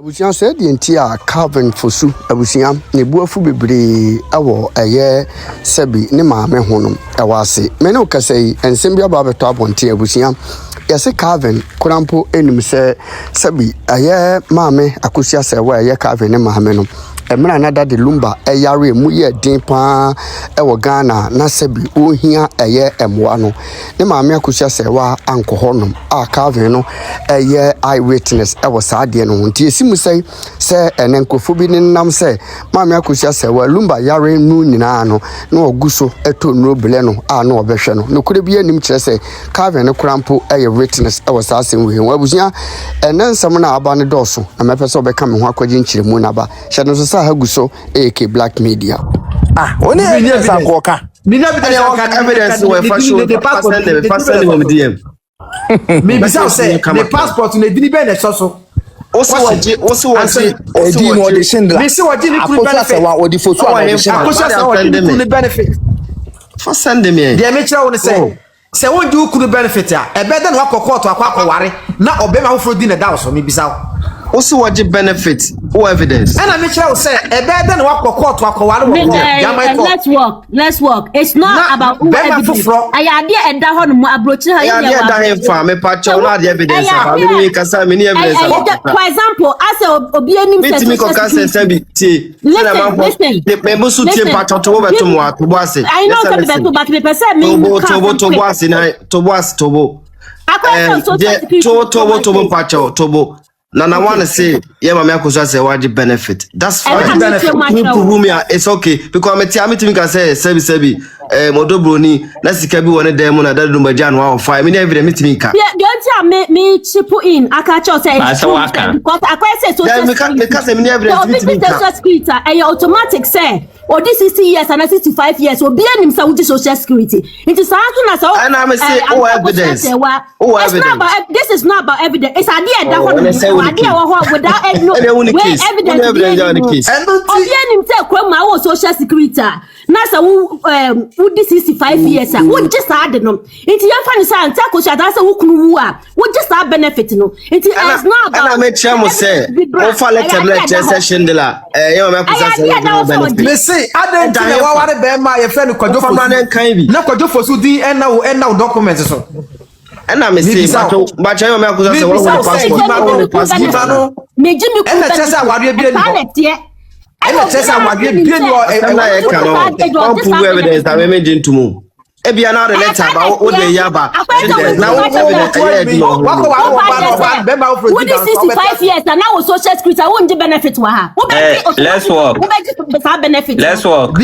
Abusia said the entire Kelvin Fosu Abusia ne buafu bebre awo eye sebi ne maame honum ewase me ne okasai ensem bia ba beto abonte abusia yase Kelvin kurampo enim se sebi eye maame akosia se wa eye Kelvin ne maame no emra na da de Lumba eyare mu ye din pa ewo Ghana na sebi ohia eye emwa no ne maame akosia se wa anko honum a Kelvin no eye eyewitness ewo saade no nti esimu say enenkofo bi nenam say maame akosia se wa Lumba yare nu nyina no na oguso eto nro bele no a na obehwe no no kure bi anim kire say Kelvin ne kurampo eye witness ewo saasem we wa busia enensam na aba ne doso na mepese obeka me ho akwaji nchiremu na ba hye no so haguso AK Black Media. Only evidence akoka. Evidence we fashion the passport him DM. Me bisa say the passport na edini be na so. Also Edi no de shindla. Me see what you could benefit. Odi fosu a benefit. For send them here. Dey me kira won say won do could benefit ya. E be den wa kokko to akwa ware na obema ho fro di na da so me bisa. Also what you benefit or evidence. And I make sure say a better than what court to let's work. It's not about who evidence. I idea and that one more approach. I idea for me patch all the evidence. For example, I say obianim Nana wanna say, yeah, my akosia say waji benefit. That's fine. It's okay because me can say sebi modobroni na sika bi wona dem na dadu maja no 5 me every me timi ka. Yeah, don't me chip in aka cho say because I say so. Yeah, me can say me every me security and automatic say or this 60 years and 65 years will be anim say with social security. It is na so. And I say evidence. This is not about evidence. It's idea that one without evidence. And obianim say kwama social security. Na say who this 65 years who just had no it ya fan say anta ko sha that say who kunu a who just have benefit no it is not about. And I make sure mo say o fa let session de la you me ko say benefit me say adan ti na wa ware be ma ye fe no kwadwo fosu na kwadwo fosu di en na documents so and I me say but you me ko say what passport no me jimi ko na say aware bi ni I don't say I'm again. Don't prove evidence that we made into move. If you are not a letter about what they yaba, now what is 65 years and now social security? I won't benefit to her. Let's work. Let's work.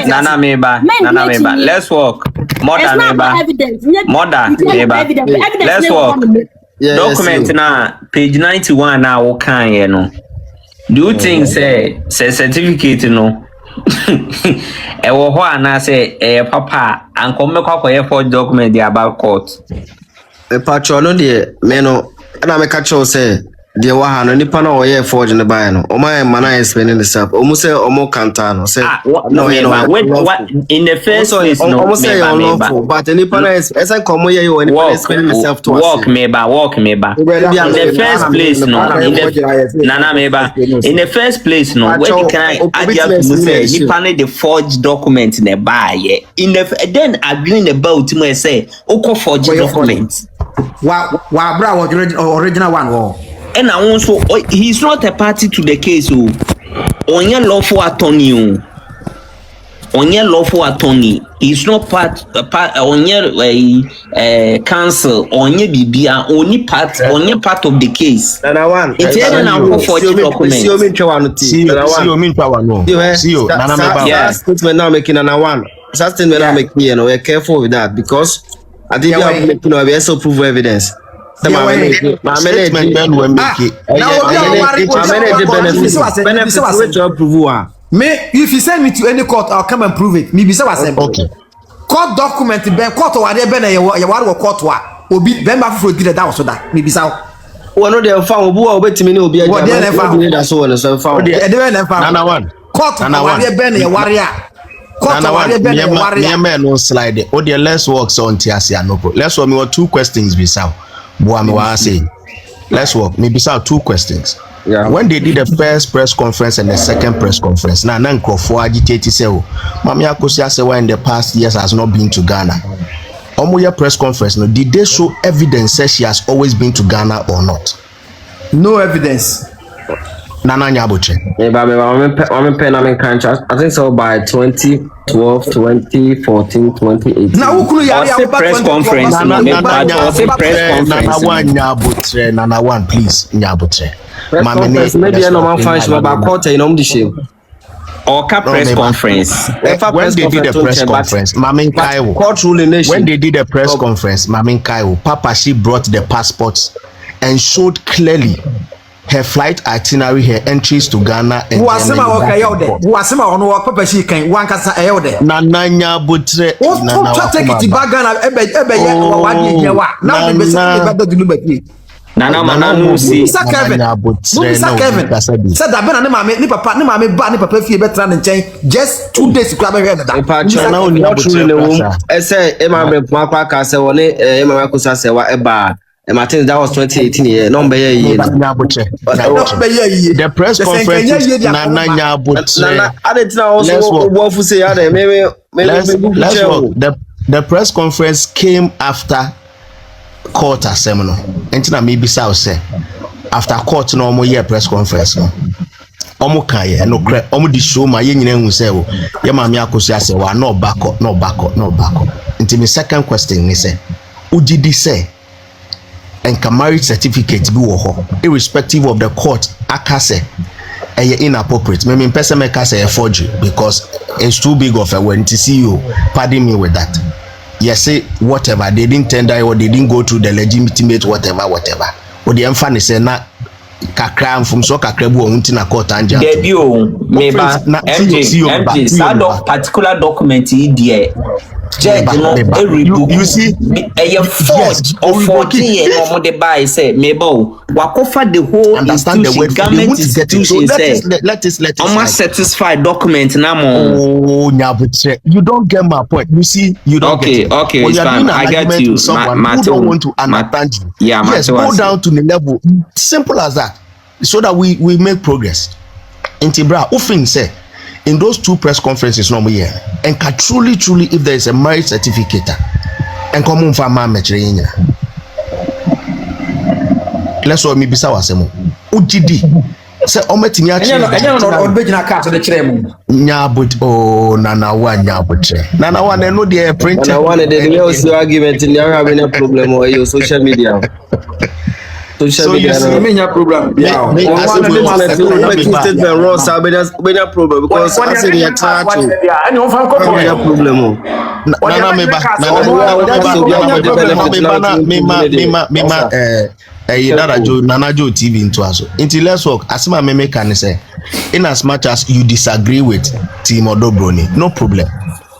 Nana meba. Let's work. More than meba. Let's work. Document na page 91 na wo kan ye no. Do you think say certificate no? E wo ho ana say papa anko me kwakoye for document dey about court. E patro no dey me no na me catch say dey wa ha no nipa na oye forge ne buy no o man man explaining this up o mu say o mo kanta no say no you know what in the first place no o say but the nipa na esa komo ye you nipa explaining himself to us walk me ba in the first place no in the nana me ba in the first place no where can I argue to say nipa na the forged document ne buy in the then agreeing about me say o ko forged document wa bra original one wo. And also he's not a party to the case on your lawful attorney he's not part on your council on your BBA only part of the case and I want it's now for document statement now making and I want statement now make me we're careful with that because I think you have also prove evidence. Benefit me if you send me to any court I'll come and prove it me be say okay court document be court wa dey be na ye ware court wa obi be ma fufuro di da so da me be say wo no dey fa obu wa obetimi na obi aja da so wo so fa e dey na fa Nana one court wa dey be na ye ware a no slide. Oh, the let's walk so on Tiasia no. Let's walk me what 2 questions beside. Boami wa say. Let's walk. Me beside 2 questions. Yeah. When they did the first press conference and the second press conference, now Nkrofo agitated say, Mami Akosia say in the past years has not been to Ghana. Omoya press conference, no, did they show evidence that she has always been to Ghana or not? No evidence. Nana Nyabuche. I think so by 2012, 2014, 2018. Now who could press conference? Nana one, please, Nyabuche. Maybe I know my function about quarter in the shape. Or press conference. When they did the press conference, Mamin Kaiwo. When they did the press conference, Mamin Kaiwo, Papa she brought the passports and showed clearly her flight itinerary, her entries to Ghana. And Nananya Butre. Nana Mananu see. Kelvin. Said that Ben and ni papa fee better than chain just 2 days to grab a head. I say Emma Papa say one Emma Kusa say what about Martin, that was 2018 year. No, the press conference. Nana Butre. The press conference came after court assembly. Entina maybe say after court no more year press conference no. Omo kan no cre omo di show ma ye nyina hu say o ye ma me Akosia say wa no back up. Nti me second question is say ugidi say enka marriage certificate bi wo ho irrespective of the court aka say inappropriate. Me person make say a forgery because it's too big of a word to see you. Pardon me with that. Yes, say whatever they didn't tender or they didn't go through the legitimate whatever. Or the emphasis say na kakra from so kakra bu ohun ti na court anja. Debut meba MJ that particular document there. You see a forge or 14 years no the buy say mebo wakofa the whole understand the word government institution say let us almost satisfied document na mo. Oh Nyabuche, you don't get my point. You see you don't get it. Okay, it's fine. I get you. Someone who don't want to understand you. Yeah, yes, go down to the level. Simple as that. So that we make progress. Intibra often say in those 2 press conferences no year and truly if there is a marriage certificate and come on for my matching. Let's all me bisa wasemo ugidi say ometimi achi nyabut oh nana one no dey print nana one dey also argument in there having a problem or your social media. Social media no problem. Yeah. Problem because I say they try to. Nana Jo TV into us. Until let's work. Asima meme can say, in as much as you disagree with Team Odobroni, no problem.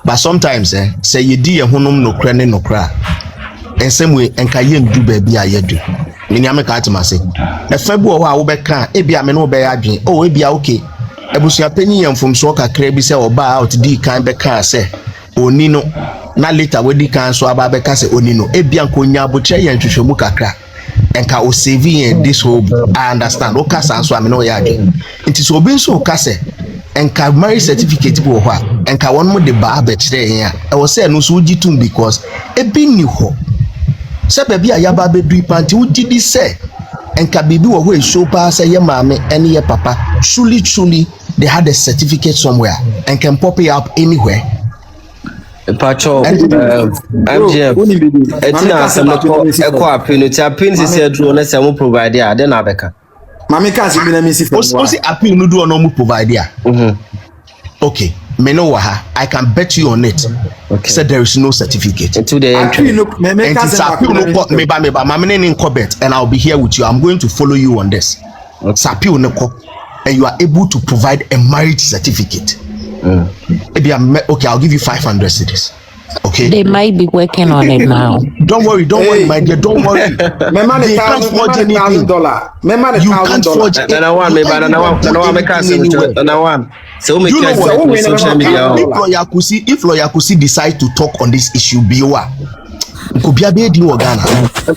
But sometimes say you di ehunum no kra ne no kra. And same way enka yem do baby ayedu. Mini ameka atima say. E febu o wa wo be kan e bia me no be adwen. Oh e bia okay. Ebusua panyin yam from so kakra bi say oba out di kan be kan say oni no na later we di kan so aba be kan say oni no. E bia nkonya abotre yan twhwemu kakra. Enka o saving this whole I understand. O kasa so am no ya adwen. Nti so obi so kasa enka marriage certificate bi wo ho a enka won mo de ba abekire yan. E wo say no so ugitum because e bi ni ho. Se baby ayaba be dui panti ugidi say enka baby wo ho e show pa say ye mama and ye papa truly they had a certificate somewhere and can pop it up anywhere. Pacho MGM etina samako eko appeal ti appeal say do na say mo provide there then abeka mama can see me na me see for o see appeal no do no mo provide there. Okay, me know I can bet you on it. Okay. Said there is no certificate. Until the entry. And I'll be here with you. I'm going to follow you on this. Okay. And you are able to provide a marriage certificate. Maybe okay, I'll give you 500 cedis. Okay. They might be working on it now. Don't worry, my dear. Don't worry. My man is $1,000. My man is $1,000. And I want me, but I want me. So make you know what what? social media. If lawyer Kusi decide to talk on this issue, Biwa. Kobiabe di Ghana.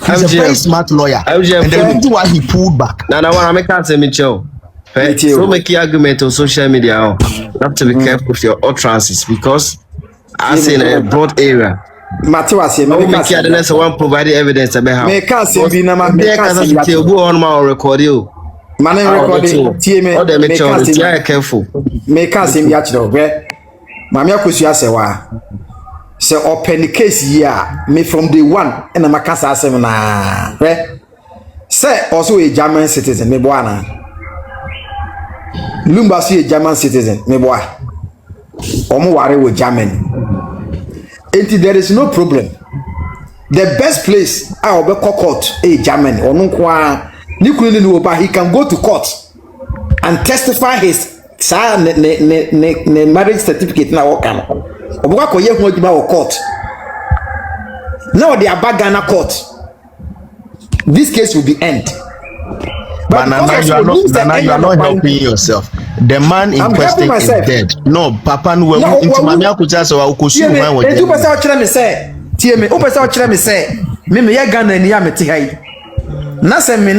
He's a very smart lawyer. And the reason why he pulled back. Now I make answer me chill. So make argument on social media. You have to be careful with your utterances because I say in a broad area. Matiwase me make the next one provide evidence about how. Me can say be na me can say you go on my record you. Man recording tie me. All the make sure you are careful. Me can say me actually we. Mama Akosua say wa. Say open the case here me from day one and na maka say asem na. Say also a German citizen me boy na. Lumba so a German citizen me boy. Omo ware with Germany. And there is no problem. The best place I will be court Germany or no he can go to court and testify his marriage certificate now can court. Now they are back Ghana court. This case will be end. But Nana, you are not helping yourself. The man in question is dead. No, Papa, no, into Mamia Kujas or Ukusu. You person say, Tieme, who person say, me ya Ghana ni ya meti hai. Na se me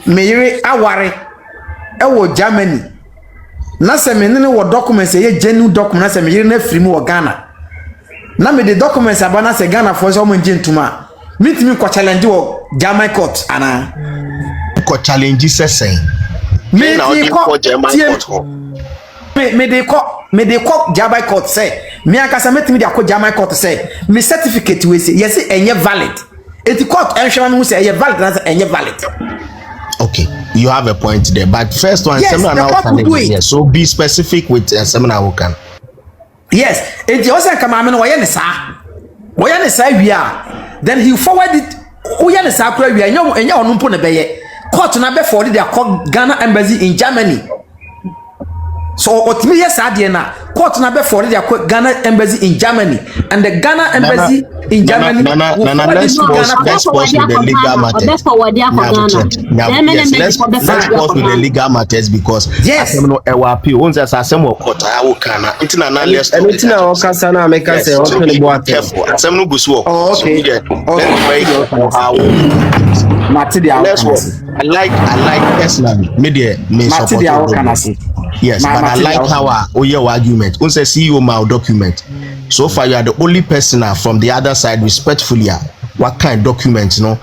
yere aware e wo Germany. Na se me ne wo documents ye genuine documents na se me yere na free mu wo Ghana. Na me the documents abana se Ghana for so mo ntuma. Meet me ko challenge wo German court ana. Ko challenge saying. Me dey call German court say me akasa metimi dey call German court say me certificate we say yes enye valid. It court enhwe no say enye valid na say enye valid. Okay, you have a point there, but first one yes, seminar now can yes. So be specific with seminar who can. Yes, it you say come am no we ne sa wi a then he forward it we ne sa kura wi enye onu mpo ne beye. Court na be for the Ghana embassy in Germany. So otimi yes adie na court na be for the Ghana embassy in Germany and the Ghana embassy in Germany. Let's pause with the legal matters. Let's pause with the legal matters because yes, I know appeal once as asem wo court I will can international let's o kasa na make say o tell you what careful asem no go so. Okay. Let's work. I like personally media may support yes, but I like how your argument. Once a CEO my document. So far you are the only person from the other side respectfully what kind of documents no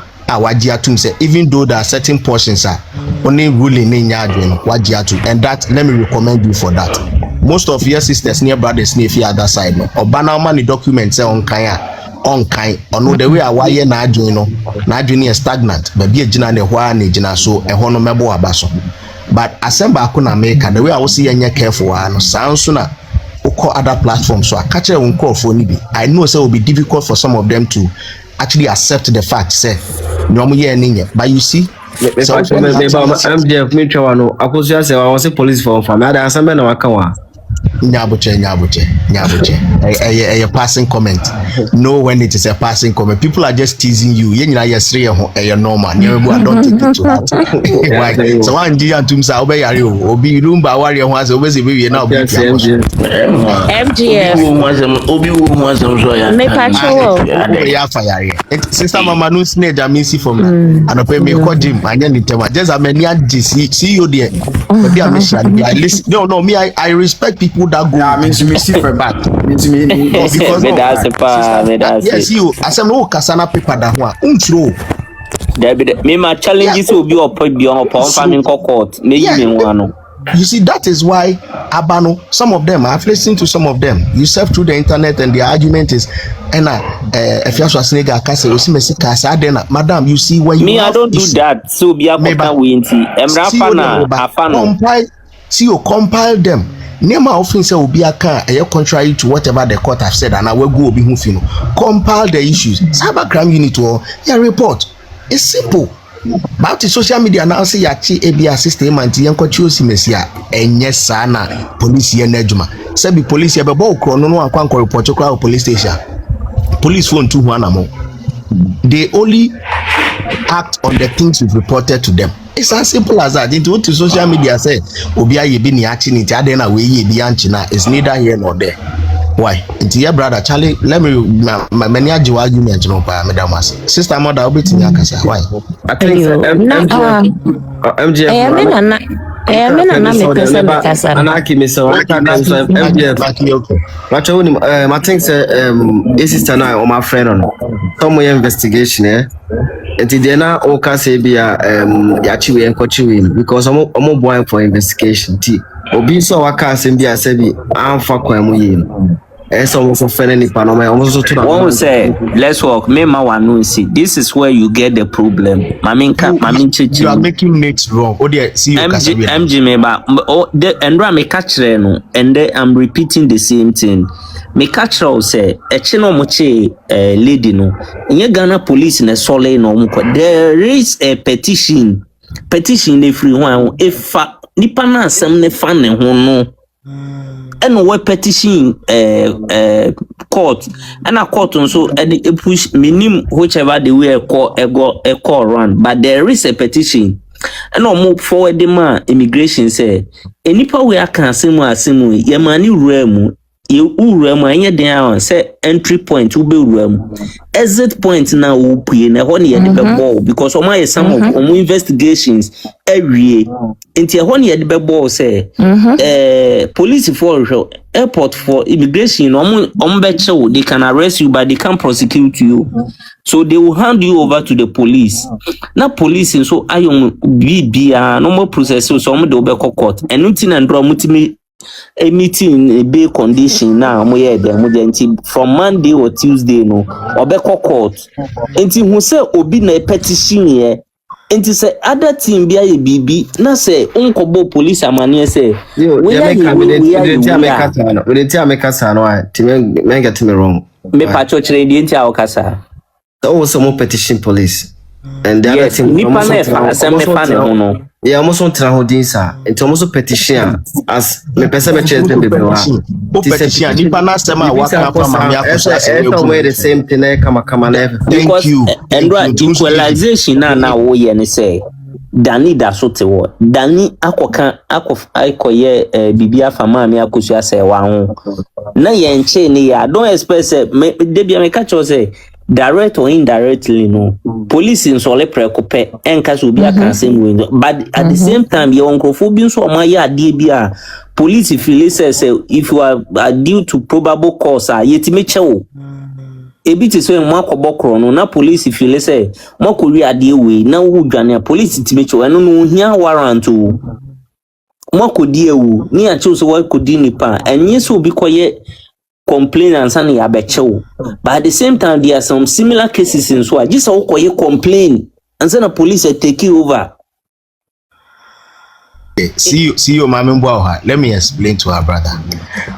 say even though there are certain portions are only ruling in to and that let me recommend you for that. Most of your sisters near brothers near the other side no or banana money documents on kaya on kind or no the way I why na adwin no na adwin is stagnant but be a gina ne hwa na gina so e ho no mebo abaso but assemble akuna America the way I was see any careful no sound sooner or other platforms so I catch a call for nibi I know say it will be difficult for some of them to actually accept the fact say no but you see MJF me twa no Akosua say I was a police for me ada assemble na waka wa Nyabuche. A passing comment. Know when it is a passing comment. People are just teasing you. You know, you're straight you're normal. Don't take it to heart. Right. So one day and tumsa obey you. Obi Lumba warrior was always a baby now. MGF. Obi was me patrol. Sister Mama no snake I miss from and pay me call him and then just a many see you there. But I listen. No, me I respect people that go. Yeah, means me see for back. Means me because yes, you as no kasana paper that one. Me my challenges will be up beyond farming court. You see, that is why Abano, some of them, I've listened to some of them. You surf through the internet and the argument is, and if you're snake, madam, you see when you me, I don't do that. So be a compile them. Nema often say will be a car contrary to whatever the court have said, and I will go be compile the issues. Cybercrime unit or report. It's simple. But the social media now say yachi ABR system and yanko choose mesia and yes sana police here nejuma. Say be police here but no one report to police station. Police phone 2 1 more. They only act on the things we've reported to them. It's as simple as that. Into what to social media say, Obia ye be ni achi ni tiade na we ye be anchina. It's neither here nor there. Why? Into your brother Charlie, let me many argument no pa madam was. Sister mother obiti ni akasa. Why? I think MGF. Anaki miso. MGF. But I think sister na my friend on some investigation Enti dey na o ka say bia ya chiwe enkochiwe because omo boy for investigation ti obi so waka asem bia say bi amfa kwan mu yi so so fene ni pa no ma omo so to na one say let's work me ma wan know see this is where you get the problem mami chichi you are making mates wrong o dey see you kasa MG me ba endra me ka kire no and then I'm repeating the same thing me catch her say echi no mo che lady no nye Ghana police na sole no mo there is a petition dey free one if nipa na asem ne fa ne ho no and we petition court and a court so and push minim whichever the way a call run but there is a petition and no move forward the man immigration say enipa we aka asemu ye mani uremu you anya den say entry point ube uram exit point na wo pue na ho ne ye de ball because o my some of investigations every into ho ne ye de ball say police for airport for immigration be chew they can arrest you but they can't prosecute you so they will hand you over to the police na police so ayon bia normal process so de obe court and nothing and draw mutimi a meeting a big condition now from Monday or Tuesday no or back court until who say obi na petition here until say other team be a BB na say unkobo police amani say we get me wrong me patcho chere di enti awokasa also more petition police and the other thing yeah almost on trahodin sir it's almost petition as me person me chase them bebe wa petition nipa na sema waka pa mami akosa the same thing kama na thank you and equalization na wo ye ne say Dani da so te wo Dani akoye bibi afama mi akosu ase wa ho na ye nche ne ya don't expect say de bia me catch say direct or indirectly no police in sole preoccupy enka so bi aka same way but at the same time your oncophobia so ma ya de bia police feel say if you are due to probable cause yetime chewo ebi ti so mo akobokro no na police feel say mo ko ri ade we na wo dwane police time chewo eno no hia warrant o mo ko di ewu ni a chewo so wo ko di nipa enye so bi koye complain and say ya bechew but at the same time there are some similar cases in so just how you complain and say the police take you over. See you mama mbo. Let me explain to our brother.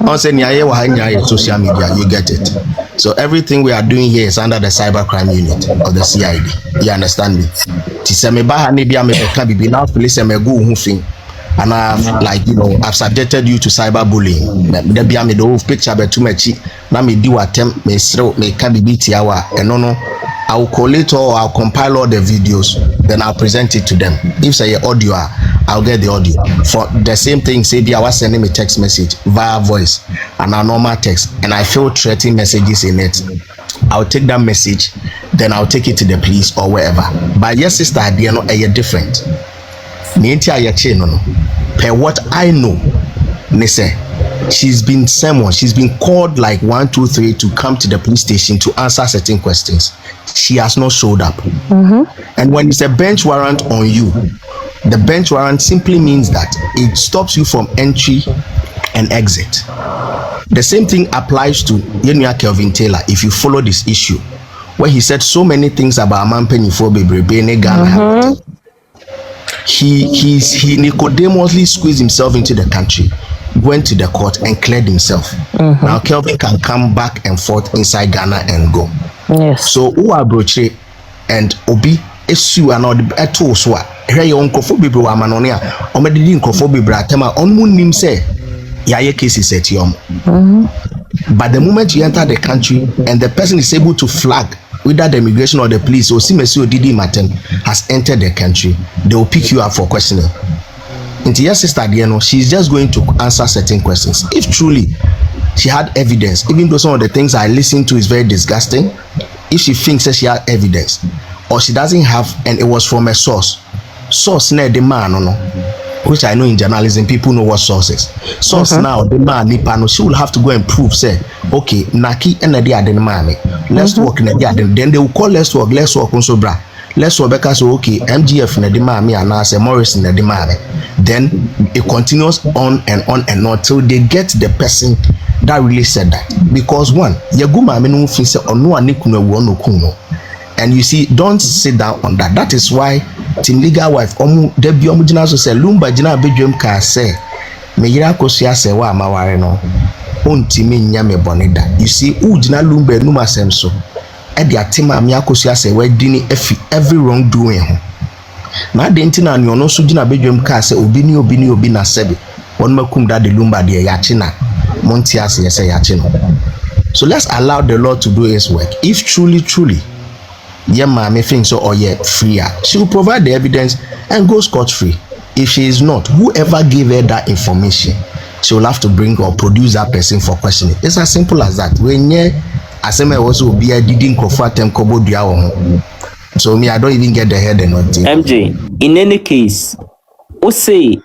On say niaye wa hanya social media, you get it. So everything we are doing here is under the cybercrime unit of the CID. You understand me? Ti se me ba ha ne bia me ka bibi na police me go hu fin. And I've subjected you to cyberbullying. The be me do picture be too much. Na me do attempt me throw me can be beat yawa. And no, I'll collate or I'll compile all the videos, then I'll present it to them. If say audio, I'll get the audio. For the same thing, say I was sending me text message via voice and a normal text, and I feel threatening messages in it. I'll take that message, then I'll take it to the police or wherever. But yes, sister, they are not different. Per what I know, she's been summoned, she's been called like 1, 2, 3 to come to the police station to answer certain questions. She has not showed up. And when it's a bench warrant on you, the bench warrant simply means that it stops you from entry and exit. The same thing applies to Kelvin Taylor if you follow this issue, where he said so many things about Mampenny for Ghana. He Nicodemously squeezed himself into the country, went to the court and cleared himself. Now Kelvin can come back and forth inside Ghana and go. Yes. So Uabroche and Obi esu and eto so here your uncophobic amanonia or medidin cophobic bratema on moon nim say yaye cases at yom. But the moment you enter the country and the person is able to flag whether the immigration or the police or Simesi or Didi Martin has entered the country, they will pick you up for questioning. Into your sister, she's just going to answer certain questions. If truly she had evidence, even though some of the things I listen to is very disgusting, if she thinks that she had evidence or she doesn't have, and it was from a source near the man, which I know in journalism, people know what source is. Source now, the man, Nipano, she will have to go and prove, say, okay, Naki and the other man, let's work in the other. Then they will call let's work also, bra. Let's work because okay, MGF in the man, and I say Morris in the man. Then it continues on and on and on till they get the person that really said that. Because one, Yaguma menu finse onu anikuno wono kuno. And you see, don't sit down on that. That is why Team Legal Wife Debbie Omujina so say Lumba Jina bedroom car say me yira kosia say wa amaware no ontimi nya me bonida. You see, Ujina Lumba numa sem so e dia tema me akosia say we dini every wrongdoing ho. Na denti na no so jina bedroom car say obi na sebi won makum that the Lumba de yachi na monti ase say yachi no. So let's allow the Lord to do his work. If truly yeah, mommy thinks so, or yeah, free. She will provide the evidence and go scot-free. If she is not, whoever gave her that information, she will have to bring or produce that person for questioning. It's as simple as that. When you, as I also be a didn't convert them kobo diawo. So me, I don't even get the head and nothing. MJ, in any case, who say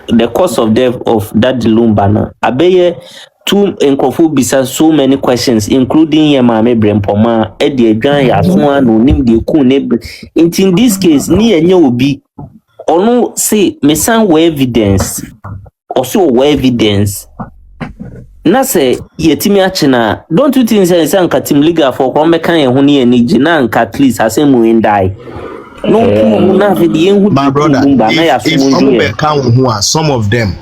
the cause of death of that Lumba na abeye two enkofu bisa so many questions, including your mama Brempoma, Eddie Gan Yaswan, no name the coon. In this case, ni and you be or no say me some evidence or so evidence. Na say yetimi achina, don't you think say Team Legal for come kan huni and nijina and at least has him win die. No, my brother, if some of them,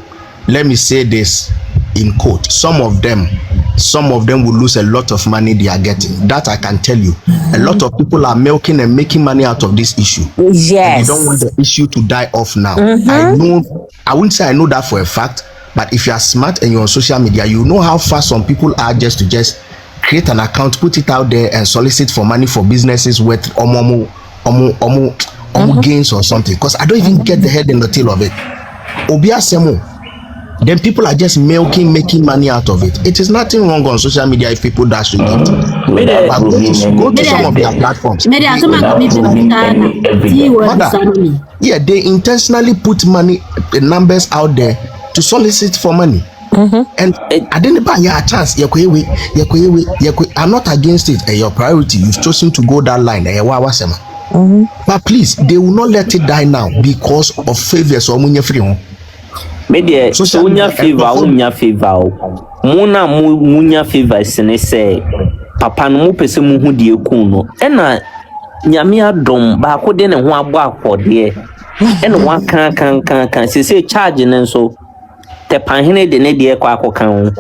let me say this in quote, some of them will lose a lot of money they are getting. That I can tell you. A lot of people are milking and making money out of this issue. Yes. And they don't want the issue to die off now. I wouldn't say I know that for a fact, but if you are smart and you're on social media, you know how fast some people are just to create an account, put it out there and solicit for money for businesses with gains or something. Because I don't even get the head and the tail of it. Obia Semo. Then people are just making money out of it. It is nothing wrong on social media if people dash to it. But go to some of their platforms. Yeah, they intentionally put money, numbers out there to solicit for money. And I didn't buy a chance. I'm not against it. Your priority, you've chosen to go that line. But please, they will not let it die now because of favors or munya free. Media so unya favor muna munya favor sene say papa no mu pese mu hu die kun no ena nyame adom ba ko de ne ho abo akode ena wa kan se charge ne so te panhene de ne de kwa akokan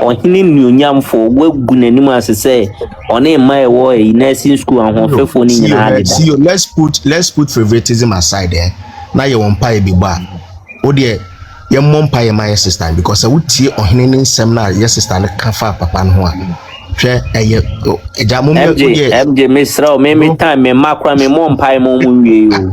ohene nuonyam fo wagu nanim asese one mai wo e nursing school ahofefo ni nyina see let's put favoritism aside there. Now you want pay be ba o de your mom pay my sister because I would see on hinin seminar your sister can fa papa no a hwe MJ Misra me time me makwa me mom pay mo wie o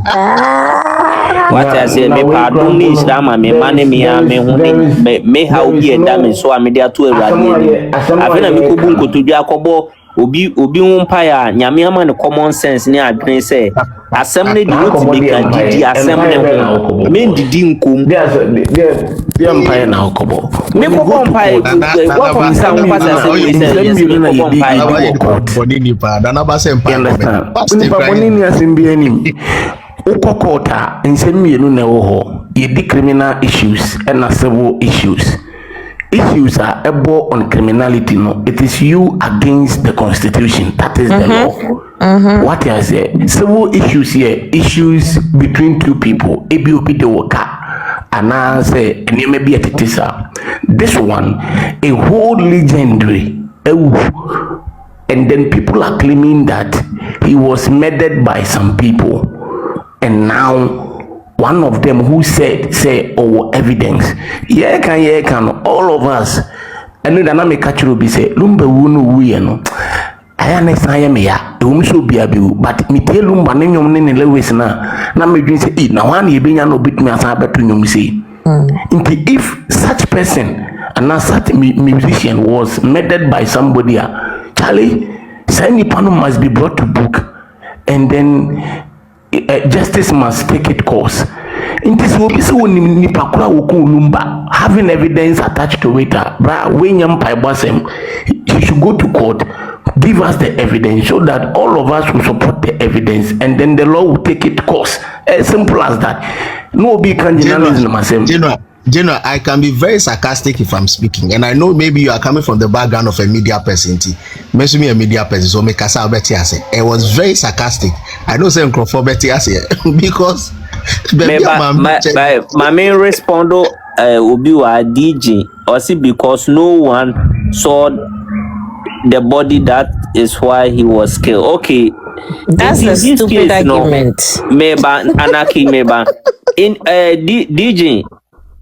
what I say me pardon me Islam me mane me how be da me so am dia to awurade afena me kobu nkotodu akobo obi ho mpaya nyame ama ne common sense ni adwen say asem ne di woti be kan didi asem ne ho men didi nkom dia mpaya na okobo me ko mpaya what for say am pasa say me ko mpaya boni ni pa dana ba se mpaya ni pa boni ni asembi anim ukokota nsemienu na wo ho ye di criminal issues and civil issues are able on criminality. No, it is you against the constitution. That is the law. What is it? Civil issues here, issues between two people. ABOP the worker, and I say, and you may be a titisa. This one, a whole legendary. And then people are claiming that he was murdered by some people, and now one of them who say evidence, yeah can all of us eno da na me ka chiro bi say Lumba wu no wu ye no aya na san ye me ya e wo so bia bi but me tie Lumba ne nyom ne Lewis na me dwen say na wan ye benya no bitumi asan abeto nyom say if such person and now such musician was murdered by somebody Charlie Sanipano must be brought to book and then justice must take its course. In this way, Lumba having evidence attached to it, he should go to court, give us the evidence so that all of us will support the evidence and then the law will take its course. As simple as that. No big journalism. General, I can be very sarcastic if I'm speaking, and I know maybe you are coming from the background of a media person. Mention me a media person, so make us out better. It was very sarcastic. I don't say for better because my main respond will be a DJ or see because no one saw the body. That is why he was killed. Okay, that's a stupid argument. Meba anarchy meba in DJ.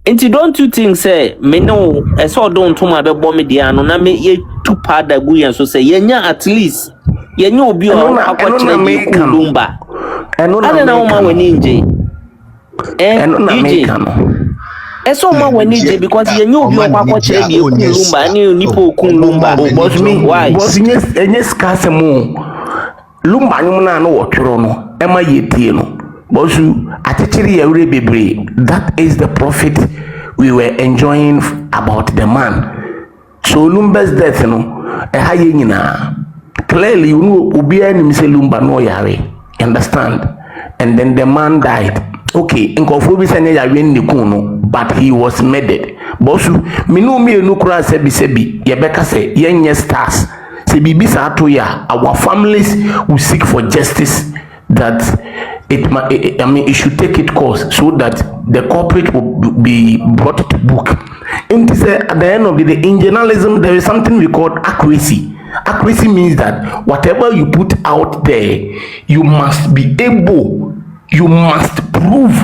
Inti don't you think say me no I saw don't to my bomb dia no na me ye two pada guyan so say yenya at least yenya obi o akwache me Lumba eno na ma wani nje DJ eso ma wani nje because yenya obi o akwache me Lumba ni nipo Lumba boss me why boss enye skase mu Lumba nyum na no wotworo no e ma yetie no bosu atechiri yawre bebre. That is the profit we were enjoying about the man. So Lumba's death clearly you know obi anim say Lumba no yare, understand, and then the man died. Okay, nkofo bi sanya yare ni kuno, but he was murdered. Bosu minu mi enu kura sebi yebeka say yenye stars se bibi sa to ya our families will seek for justice that it should take its course so that the culprit will be brought to book. And at the end of the day, in journalism, there is something we call accuracy. Accuracy means that whatever you put out there, you must be able, you must prove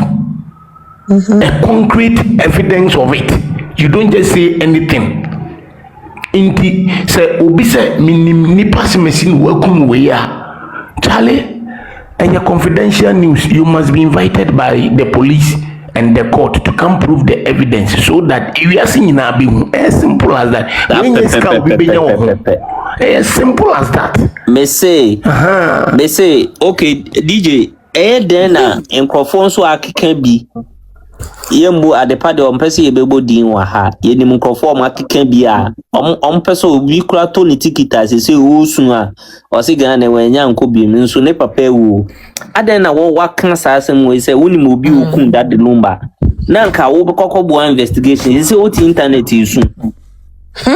a concrete evidence of it. You don't just say anything. Inti say obi say nipa se machine welcome we ya Charlie. And your confidential news, you must be invited by the police and the court to come prove the evidence so that if you are seeing as simple as that. As simple as that. Me say, okay, DJ, then microphone so I can be. Yembo at the party on person yebebo din wa ha ye ni microphone ma keka bia on person obi kura to ni tikita say o sun a o se gan na wanya nko bi nso ne papa wu adan na wo wakan sa asem we say woni mo bi okun that the number na nka wo be kokko investigation say o ti internet isu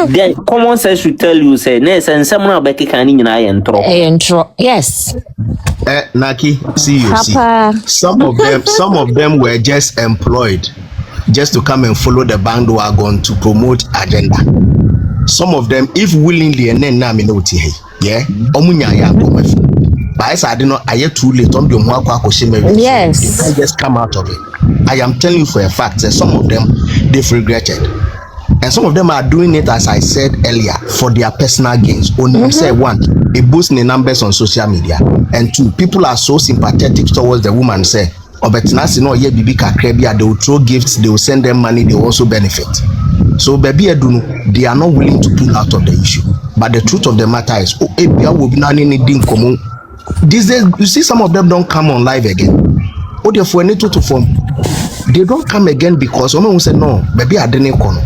then common sense should tell you say na ensem na be keka ni nyina ye ntro yes. Naki, see you Papa. See. Some of them were just employed just to come and follow the bandwagon to promote agenda. Some of them, if willingly and then yeah, but I did not. I yet too late. Yes, I just come out of it. I am telling you for a fact that some of them they've regretted. And some of them are doing it, as I said earlier, for their personal gains. Only say one, it boosts the numbers on social media, and two, people are so sympathetic towards the woman. Say, they will throw gifts, they will send them money, they will also benefit. So, baby, they are not willing to pull out of the issue. But the truth of the matter is, these days, you see, some of them don't come on live again. They don't come again because someone said no, baby, I didn't come.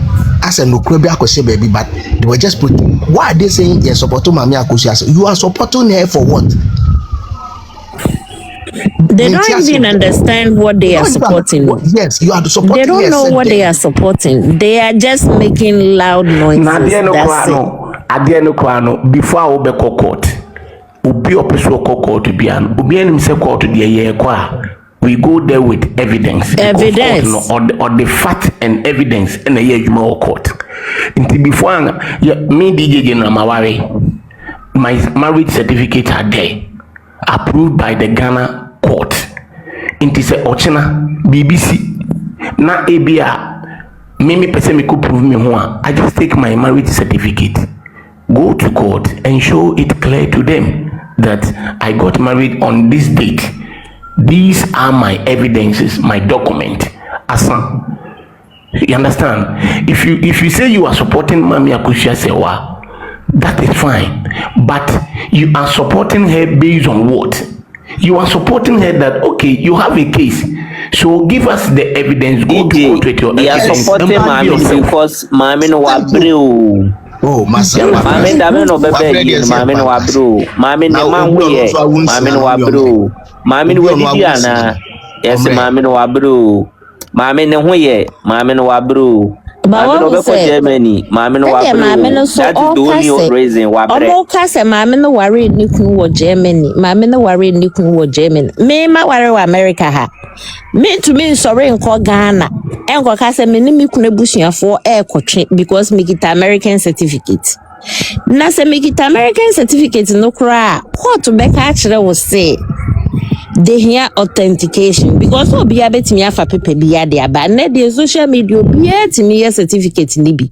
I said no, baby, but they were just put. Why are they saying you're supporting Mami Akosia? You are supporting her for what? They don't even understand what they are supporting. Yes, you are supporting. They don't know what they are supporting. They are just making loud noises. Before I be court, ubi opeso court to be an ubi enim se court the year kwa. We go there with evidence. Evidence. Or the fact and evidence in a year court. Until before me DJ Namawari, my marriage certificate are there. Approved by the Ghana court. Until say Ochina BBC na ABA Mimi person me could prove me one. I just take my marriage certificate, go to court and show it clear to them that I got married on this date. These are my evidences, my document. Asan. You understand? If you say you are supporting Mami Akushia Sewa, that is fine. But you are supporting her based on what? You are supporting her that, okay, you have a case. So give us the evidence. Go to court with your evidence. You are supporting Mami because Mami no wabro. Oh, Massa. Mami dame no bebe. Mami no wabro. Mami no manwe. Mami no wabro. Mami no wediana. Yes, Mami no wabro. Mami no hoye. Mami no wabro. Mami no beko Germany. Mami no wabro. That is the only reason wabre. Omo kase mami no worry ni kunu wo Germany. Mami no worry ni kunu wo Germany. Me ma worry wa America ha. Me to me sorry nko Ghana. Enko kase me ni me kunu busuafo ekotwe because me get American certificate. Na se me get American certificate no kra court beka akire wo say they hear authentication because obi abetimi afa pepe bia de aba na the social media obi atimi ya certificate ni bi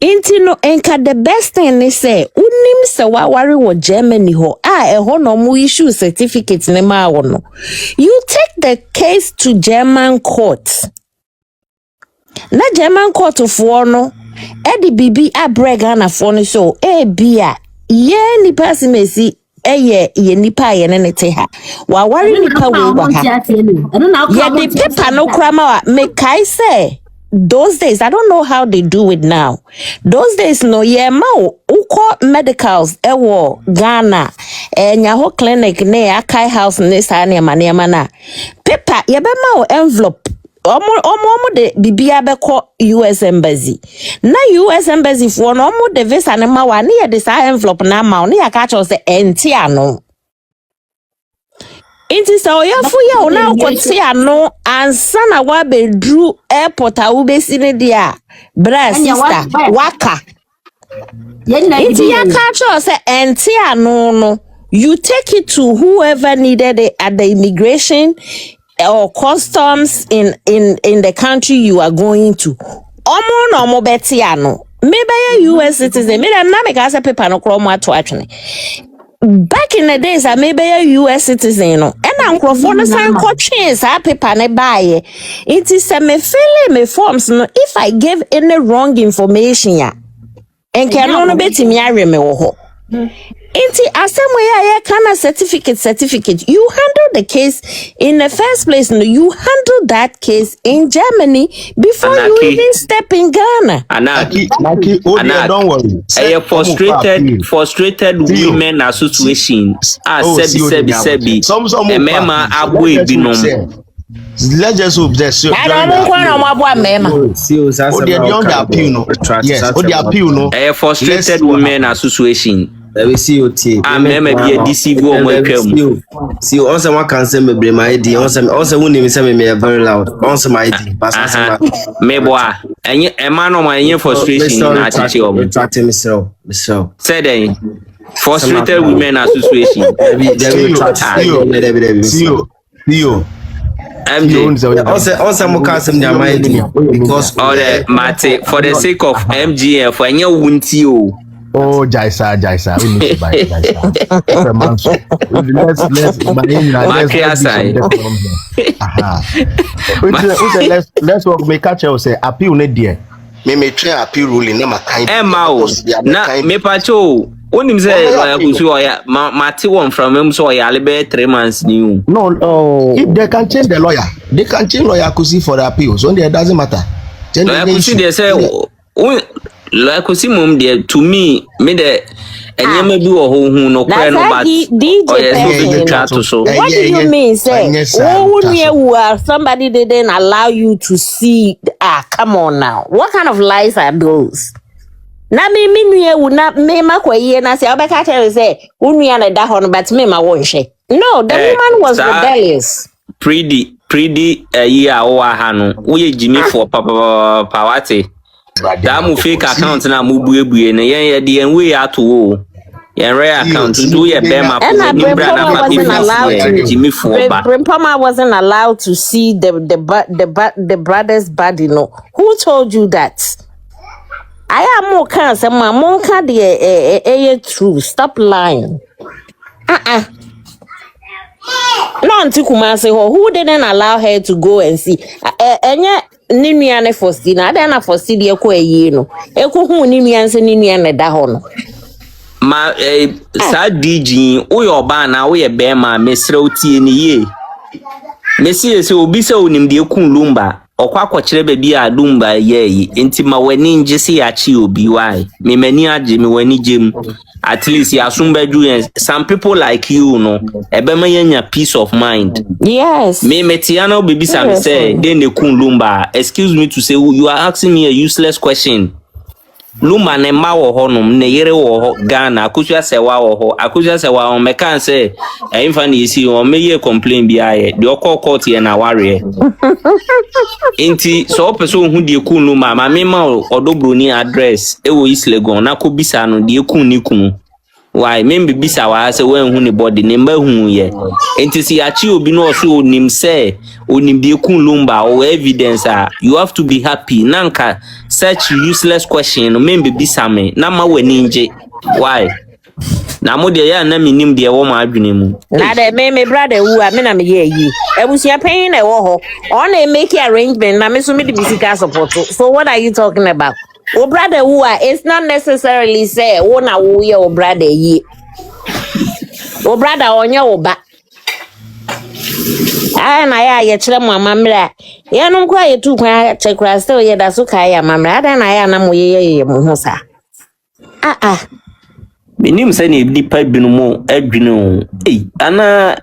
inti no enka the best thing ni say unim se waware wo Germany ho ho no mu issue certificate ne ma wo no you take the case to German court na German court for no edi bibi abrega na for no so bia ye ni pasimesi ye nipa ye ne te ha wa ware nipa we wa ha ye the paper no krama wa me kai say those days I don't know how they do it now. Those days no ye ma uko medicals ewo Ghana nya ho clinic ne akai house ne sa ne ma na paper ye be ma envelope omo de bibia be ko US embassy na US embassy for no omo de visa ne ma wa ne ye de sa envelope na ma ne ya ka cho se enti ano inti sa oyafu ya na kwoti ano ansa na wa bedru airport a wo besi ne dia bra sister waka inti ya ka cho se enti ano no you take it to whoever needed it at the immigration or customs in the country you are going to. Omo no mo beti ano. Maybe a US citizen. Me na me ka say paper no kro mo ato atwene. Back in the days, I maybe a US citizen no. And I'm crofo no san ko twen sa paper ne bae. It is me fill me forms no if I give any wrong information ya. Enke no beti mi awe me wo ho. Inti asem kana certificate you handle the case in the first place no you handle that case in Germany before Anaki. You even step in Ghana Anaki, don't worry frustrated women association sebi mema aboy binom. Let's just hope that I don't know when I'm about mema. Yes, frustrated women association. We see you tea. I'm be a deceive woman. See, also one can say me bring my ID. Also, when you say me very loud. Also my ID. Me boy, and a man on my frustration. Attracting myself. Say then, frustrated women association. See. MJ. Also, more custom than my ID because all the Mate for the sake of MGF for any wunty. Oh, Jaisa, we need to buy Jaisa. Let's walk. Me catch you say appeal ne dear. Me train appeal ruling ne makai. Na me pacho. Onim say kusu oya Mate one from him so oya lebe 3 months new. No. If they can change the lawyer, they can change lawyer kusi for the appeal. So it doesn't matter. Lawyer kusi they say like we see mom there to me the enyema bi wo ho no kra no but what do you mean say somebody didn't allow you to see come on now what kind of lies are those na me nue na me makwaye na say obeka tell say unua na da ho no but me ma wo hwe no the woman was rebellious pretty year o ha no wo ye Jimmy for pawate that mu fake account na mu buebue na yen ye de en we ato o rare account do your bema and Brimpama wasn't allowed to see the brother's body. No, who told you that? I am more cancer, my monka the true. Stop lying. No, Auntie Kumasi, who didn't allow her to go and see? Nimiane Fostina, then I foresee the Equino. Eco who Nimians and Nimian Dahono. Ma sad DG, o your bana, we a bema, Miss Roti in ye. Messieurs will be so in the Lumba, or Quaquachre baby a Lumba, ye, intima wenin Jessie Achio, BY, me many a Jimmy Wenny Jim. At least you assume by doing some people like you know, a bemayanya peace of mind. Yes. Me Metiano baby Sam say, then the Kun Lumba. Excuse me to say, you are asking me a useless question. Lumba ne ma wo honum ne yere wo Ghana akusua sewa wo ho akusua sewa on me kan say e mfa na isi o me ye complain bi aye de okọ court ye na ware inti so person hu de kun Lumba ma me ma odobroni address e wo Islegon na ko bisa no de kun ni kun why me bisa wa say wen hu ni body ne mba hu ye inti si achi obi no so onim say onim de kun Lumba or evidence you have to be happy nanka such useless question membe bisa me na ma wani nje why na mo de ya na minim de wo ma adwene mu na de me brother wu a me na me ye yi ebusia pen na wo ho on na make arrangement na me so me de bisika support so what are you talking about o brother wu a it's not necessarily say wo na wo ye o brother yi o brother onye wo ba na ya ye kire mu amamra ya no kwa ye tu kwa chekra still ye da so kai amamra ada na ya na mo ye mu ho sa minim se ne nipa binu mu adwene o ana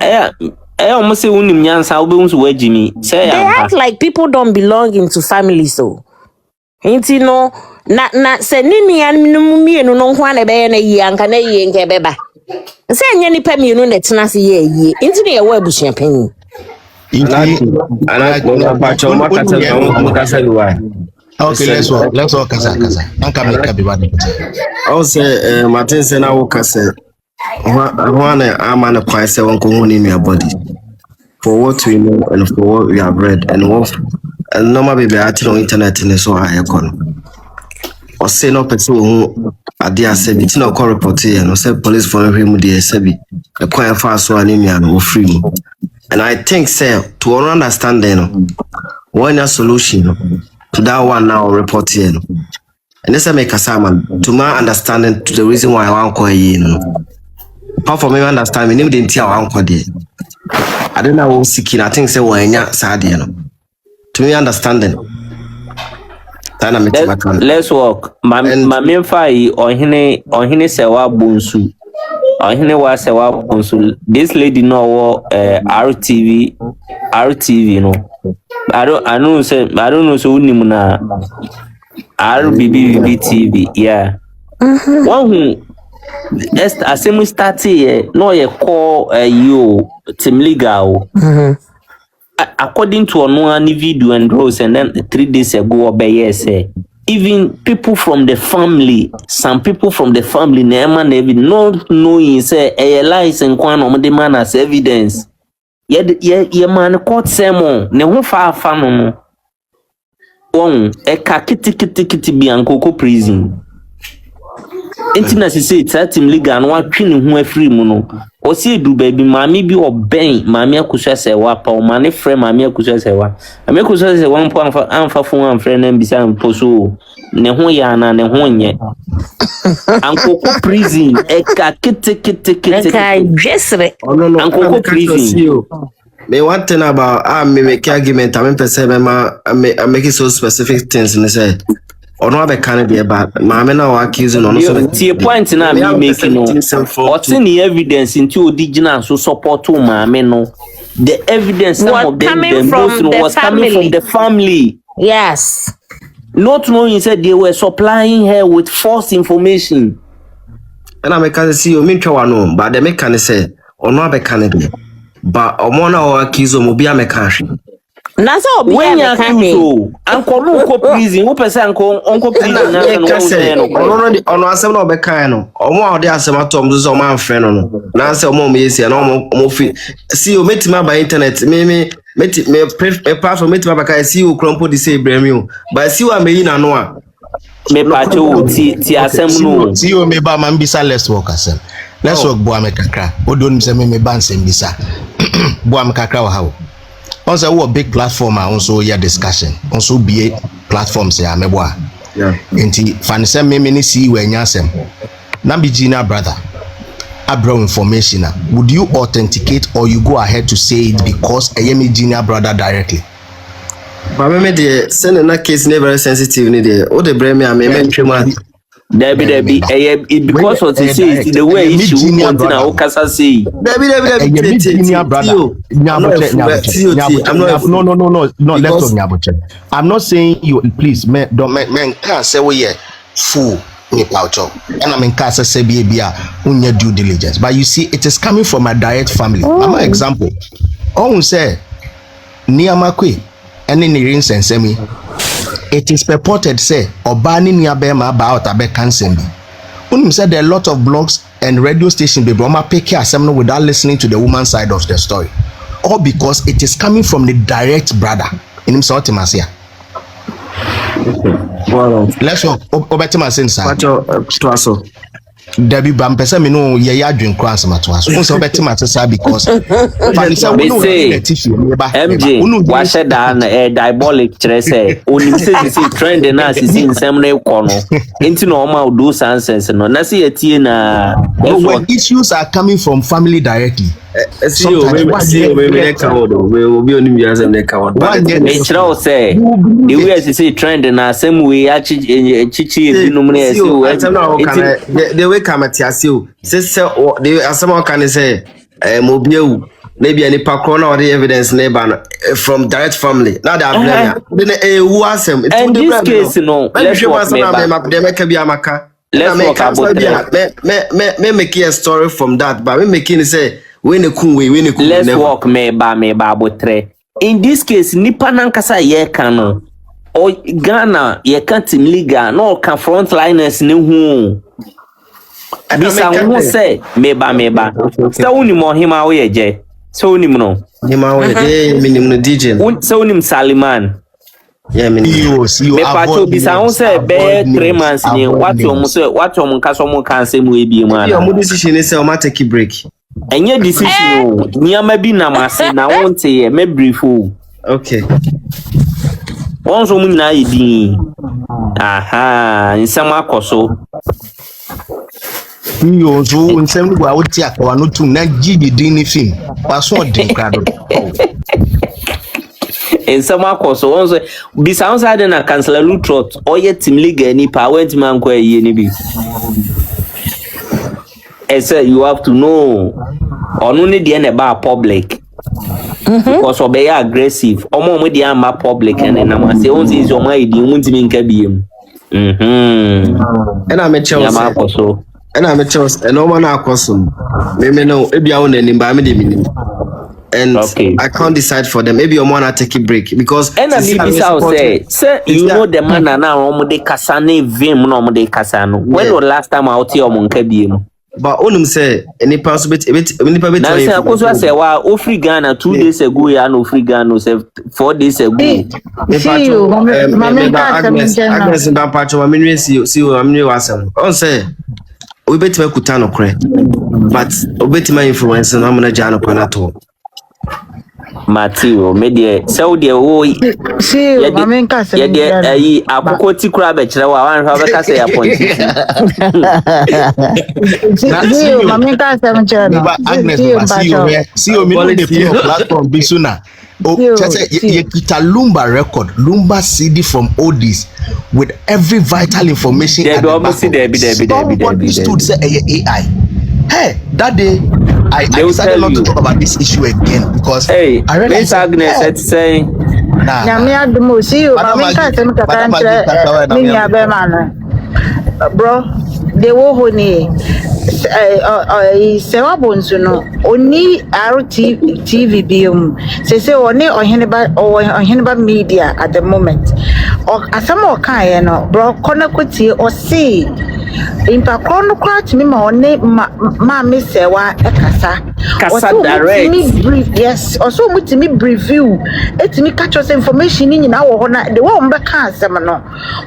o se unim nyansa wo be hu so wagimi say they act like people don't belong into family so inti no na se ni nua num mienu no ho na be na yi anka na yi nke beba se nya nipa mienu na tena se ye yi inti ne ye wa abusia panyin. Okay, let's walk kasa. Anka make be bad. I say Martin say na wo kasa. One amana kwai say won ko hu in your body. For what we know and for what we have read and what normal baby at on internet in so high economy. Or say no person who ade ase bi tina ko report here no say police for him dey say bi e kwai fa so anemia no free mu. And I think, sir, to understand one solution to that one now report here. And this make a salmon to my understanding to the reason why I want to you. Apart from me understand, me didn't tell I want to I don't know who's seeking. I think say when ya sad to me understanding. Let's walk. My main fire on hine sewa bunsu. This lady know RTV no. I don't know so na RBB TV yeah. One who assembly start here no ye call you team legal. According to one video and rose and then 3 days ago obey say even people from the family, some people from the family, not knowing say a lies and quan on the man as evidence. Ye man court sermon, ne won far family. One a kitty bianco prison. Intimacy say it's him legal and one queen who free mono. O see do baby mammy be or bang mammy kusha se wapa or money friend mammy kusha se wa. I make kusha se 1 point for amfa phone and friend and beside poso. Ne ho ya na ne ho nye. Anko prison e ka kitty. Jesre. Anko prison. Me one thing about me make argument I mean person I make it so specific things and say or no be can be bad mama na accusing on so the point na me making no what's in the evidence into original so support to mama no the evidence some of them was coming from the family. Yes, not knowing said they were supplying her with false information and I make see you mean no but the make can say or no be can be but omona or accuse mo bia me can Na so be when ya you so uncle no ko prison wo pese uncle prison na no say ono asem na obekan no omo a ode asem atom so omo amfre no na say omo yesi na omo fi see o metima by internet me platform metima ba kai see o krompo di say ibrahim o but see wa meyi na no a me pacho ti asem no see o me ba man bisa let's work asem let's work bo amekakra odon se me ba nsem bisa bo amekakra wa hawo also we big platform also your discussion also be platforms ya meboa yeah enti fan se me ni see we nyasem na be jina brother abro information would you authenticate or you go ahead to say it because ayemi junior brother directly but me the send na case never very sensitive ni there o de brem me twema Debbie, because what he says, the way he should want in our casa say. Debbie, no, let's talk about it. I'm not saying you, please, man, can't say we are fool. And I'm in casa say be on your due diligence, but you see, it is coming from a direct family. I'm an example. Oh, say, Niamakwe, and in the ring semi. It is purported say Obani Niabema about Abe Kansembi. Unim said there are a lot of blogs and radio stations be Broma pick assembly without listening to the woman's side of the story. All because it is coming from the direct brother. In him Masia. Let's go. Obetimasin sir. Debbie Bam pesa me no ye adwen kran sama to aso so betima tesa because MJ wa sheda na diabolic kire say onim say trend na sisi nsem na ekọ no enti no ma do sense no na say etie na when issues are coming from family directly we will be on the answer next one. But say the way as say trend na same way chichi ebinom the way come at you say someone can say mobile maybe any pakro or the evidence neighbor from direct family now they are blaming who ask them in this case no let's make a story from that but we making say let's walk me ba botre. In this case, nipa nankasa ye kano o Ghana ye kan team liga no kan frontliners ne hu. Bisa hu say me ba. So uni mo hima wo ye je. So uni no. Hima wo ye minim no DJ. So uni Saliman. Yeah, me pato bisa hu say be 3 months ni what you kaso mo kan say mu ebi mu ana. Your decision is say o ma take break. Enye decision o niama bi na mase na wonte ye me brief o okay wonso mu na yidi aha nsem akoso yo zo nsem gwa woti akwa no tu na gidi din ni film paso din krado nsem akoso wonso bi sounds had na cancel lutrot oye team league ni pa went man kwa ye ni bi. I said you have to know only the end about public because obey aggressive omo mo dey am public and na ma say on say so my di muntimi nka biem and I'm a Chelsea and I'm a Chelsea and no man akoso me no ebia won ani ba me dey minim and okay. I can't decide for them maybe you want to take a break because and I say you know the man now omo dey kasa na vim no omo dey kasa no when was last time out here omo nka biem. But only say any possibility now say akoso say wa o free Ghana 2 days ago ya no free Ghana say 4 days ago see you Agnes and patch ma menwe see you amne wasam on say we betima kuta no kre but obetima influence no amna jana panato Matthew media so there wo see you mamenka say ya ayi akoko tikura be kire wa wan fa be ka say ya point see you mamenka say mchana Agnes see you me no dey platform bisuna oh you kita Lumba record Lumba CD from oldies with every vital information there be stood say AI. Hey, that day I decided not to talk about this issue again because hey, I realized Agnes said say me adumo see you mamenka say mkata ntre ni ya be man bro de wo ho ni se wa bonsu no oni RTV biom se oni oheneba media at the moment asama o kan ye no bro kona kwati o see impa kono kwat mi ma oni ma me sewa kasa direct brief yes also mutimi review etimi catch us information ni nyina wo ho na de wo mbe ka asem no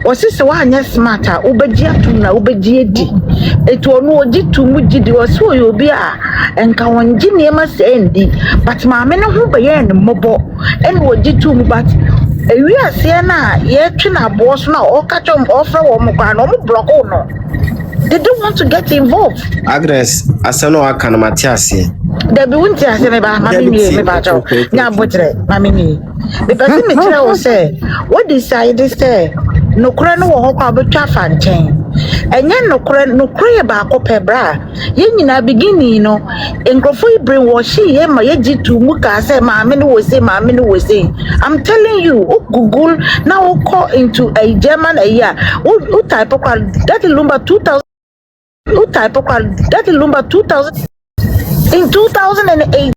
o se wa anya smarter ubeji atum na ubeji edi etu onu oji tumu gidi o so yo bi a enka wonji ne ma se ndi but ma me ne ho be ye ne mobo en oji tumu but ewi ase na ye twe na bo so na o catch on offer wo mo kwa no mo block no. They don't want to get involved. Agnes, asano akana matiasi. They be wunti ase me ba mami ni me ba jo. Nya botre mami ni. The person me tell us say what decide say no kura no wo ho kwa betwa fa nchen. Enye no kura ye ba akopɛ bra. Ye nyina beginning no enkrofo brainwash ye ma ye jitu mu ka say mami ni wo say mami ni wo say. I'm telling you, Google now call into a German a year. Who type of that Lumba 2000 who type of that Lumba 2000 in 2018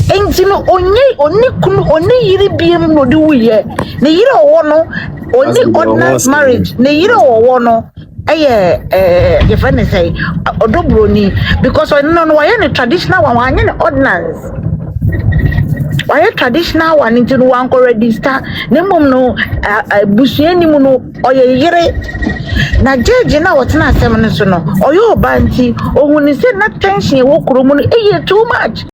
Entino only yiri biem no do ye ne yiri owo no only ordinance marriage ne yiri owo no your friend say odobroni because no why any traditional one why any ordinance why traditional one into one ko register ne mum no busuani mu no oye yire na jeje na wotena asem ne so no oyo obanti ohuni se na tension wo kromu no too much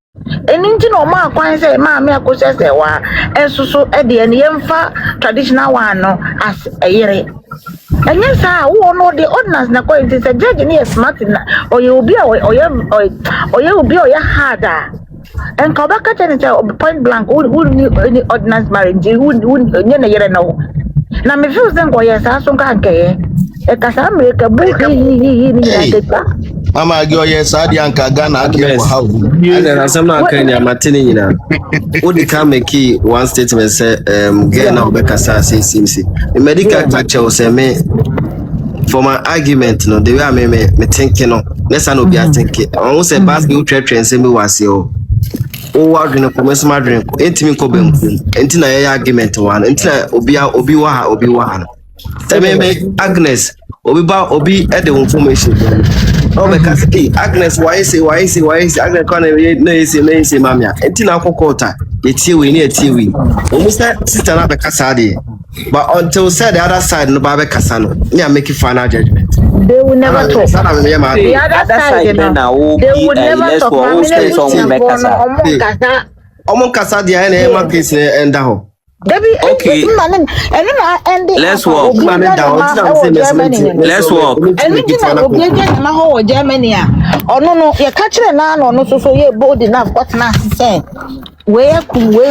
eninti no ma kwan se ma me akose se wa ensusu de ene yemfa traditional one no as yire enye sa wo no the ordinance na ko it se jeje ne smart na oyo obi oyo obi oyo harder and ka baka tell point blank who any ordinance marriage who nye na yere no na me feel say go yes aso nka nke e ka sa me ka bu ni na deta mama gi yes adi anka Ghana ake ko how and asem na kan ya matini nyina odi ka make one statement say get na obeka sa say simsi medical culture say me for my argument no the way I me thinking no let's no be thinking I won say pass me trend say me was o wadwene ko mesma dwen ko entimi ko bempu enti na ye argument one enti na obi wa ha no me Agnes obi e the information o be ka say Agnes why say Agnes kan na say mamia enti na akokota etie we o musa sister na be kasa de but until said the other side no ba be kasa no me make final judgment. They will never talk. The other side, they will never talk. Omon kasa dia na e ma case enda ho. Okay. Let's walk. Let's walk. Germany. Oh no, you catch it now. No, so you bold enough. What na say? Where come we?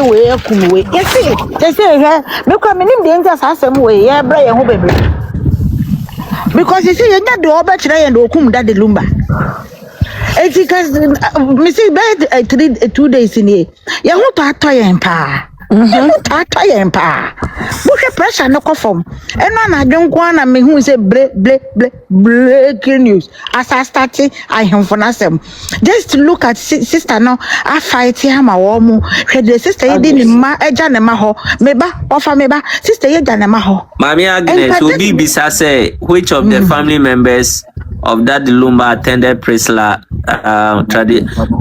Yes, see. They say, look, I'm in the answer. Some way, yeah, Brian, who baby. Because you see, you're not the over today and okum that the Lumba. It's because Mrs. Bed 2 days in here. You want to toy and pa. Toy and pa. Push a pressure no conform. And I don't want to me who say breaking news. As I started, I am for nothing. Just to look at sister now. I fight here, my woman. The sister didn't ma ho. Meba offer meba. Sister ye ho. Mami Agnes will be say which of the family members of that Lumba attended Presla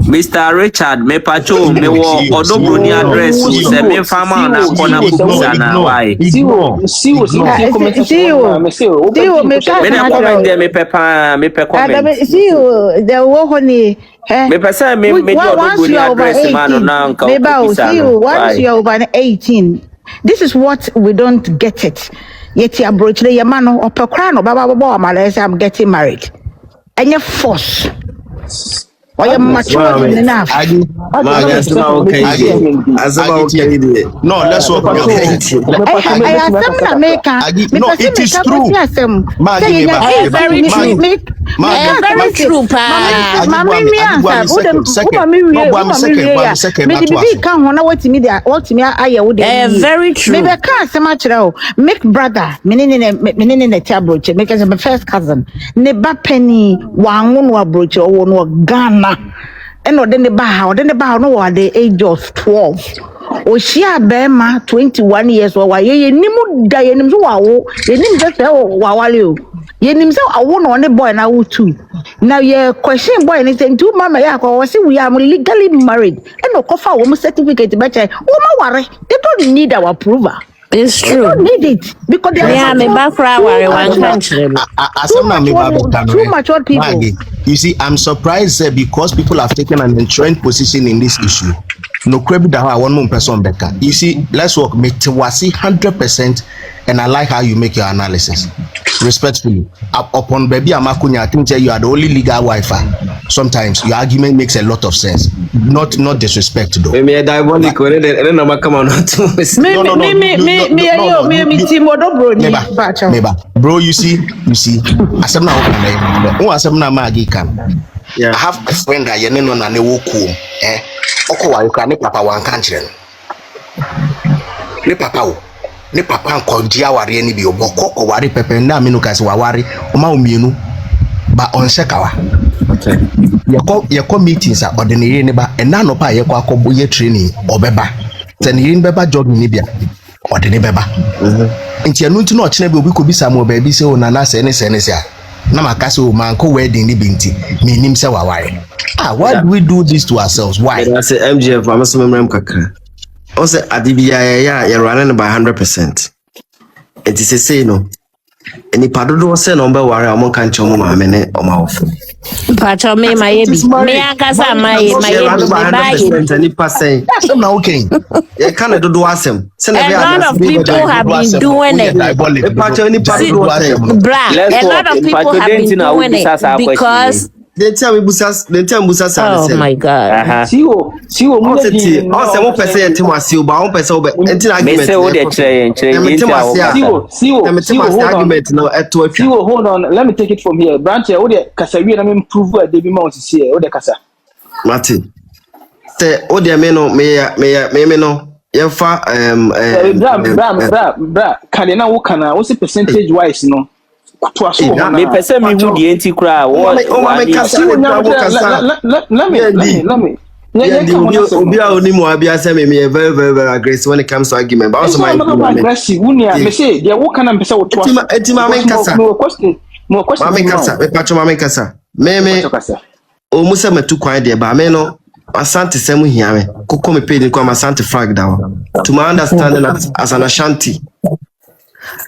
Mr. Richard me pacho me wo odobroni address se me fama na kona busa na why me pe comment the wo honi me pesa me odobroni address man na nka once you are over 18 this is what we don't get it yet ya brochile ya mano opekra no baba amala say I'm getting married and you force Oye mature enough. No, let's work. No, it is true. Very true. Very true. Make brother, menene tabroche, make as my first cousin. Neba penny, wangun wa broche or no Ghana. And then the bar, no at the age of 12. Oshia Bema 21 years or why ye nimu dayenim so wawo ye nim just wawale o ye nim say awo no ne boy na wo too now ye question boy anything to mama ya ko say we are legally married and no kofa wo certificate be che wo ma ware they don't need our approval. It's true. They don't need it because they are me back for one country. Too much old people. Maggie, you see, I'm surprised because people have taken an entrenched position in this issue. No credit that one more person better. You see, let's work me to 100%, and I like how you make your analysis. Respectfully, upon baby Amakunya, I think you are the only legal wife. Sometimes your argument makes a lot of sense. Not disrespect though. Me a diabolic. Bro, you see. I have a friend that you know na ne woku. Oko you can papa wan country. Ne papa o. Ne papa nkonji aware ni bi oboko ko ware pepe na me no kasi waware o ma omienu ba on sekawa. Okay. Yeko meetings a ordinary ne ba ena no pa yeko akobo ye training obeba. Ten yin beba jogging ni bia. Ordinary beba. Nti anu nti no ochene be obi ko bisa mo ba bi se o na na se ne se a. Na makase o man ko wedding ni binti. Me nim se waware. Why do we do this to ourselves? Why? I say MGF, I'm a member kakra. Also, Adibia, you're running by 100%. It is a say no. Any part of the say number where I'm on can't show my minute or my offer. Part of me, my baby. Me, I can say my 100%. Any passing. That's not okay. You can't do awesome. A lot of people have been doing it. A lot of people have been doing it because. They tell me Busas. Oh my God. Siwo. Also, one person to my Siwo, but one person over. Until argument. Siwo, hold on. Let me take it from here. Branch, oh, the Casawi, I mean, prove what they be mounted here. Oh, the Casa. Martin. Say, oh, the meno, may no. Yefa, bra. Kalina, what can I? What's the percentage wise, no? Me person me who the anti cry. Let me. Obia Onimu Abia say me very very aggressive when it comes to argument. But also my aggressive. Me say there what can I say what more question. Mame kasa. Me pacho mame kasa. Me o musa metu kwan de ba me no asante semu hia me. Koko me pay ni kwa asante flag down. To my understanding as an Ashanti.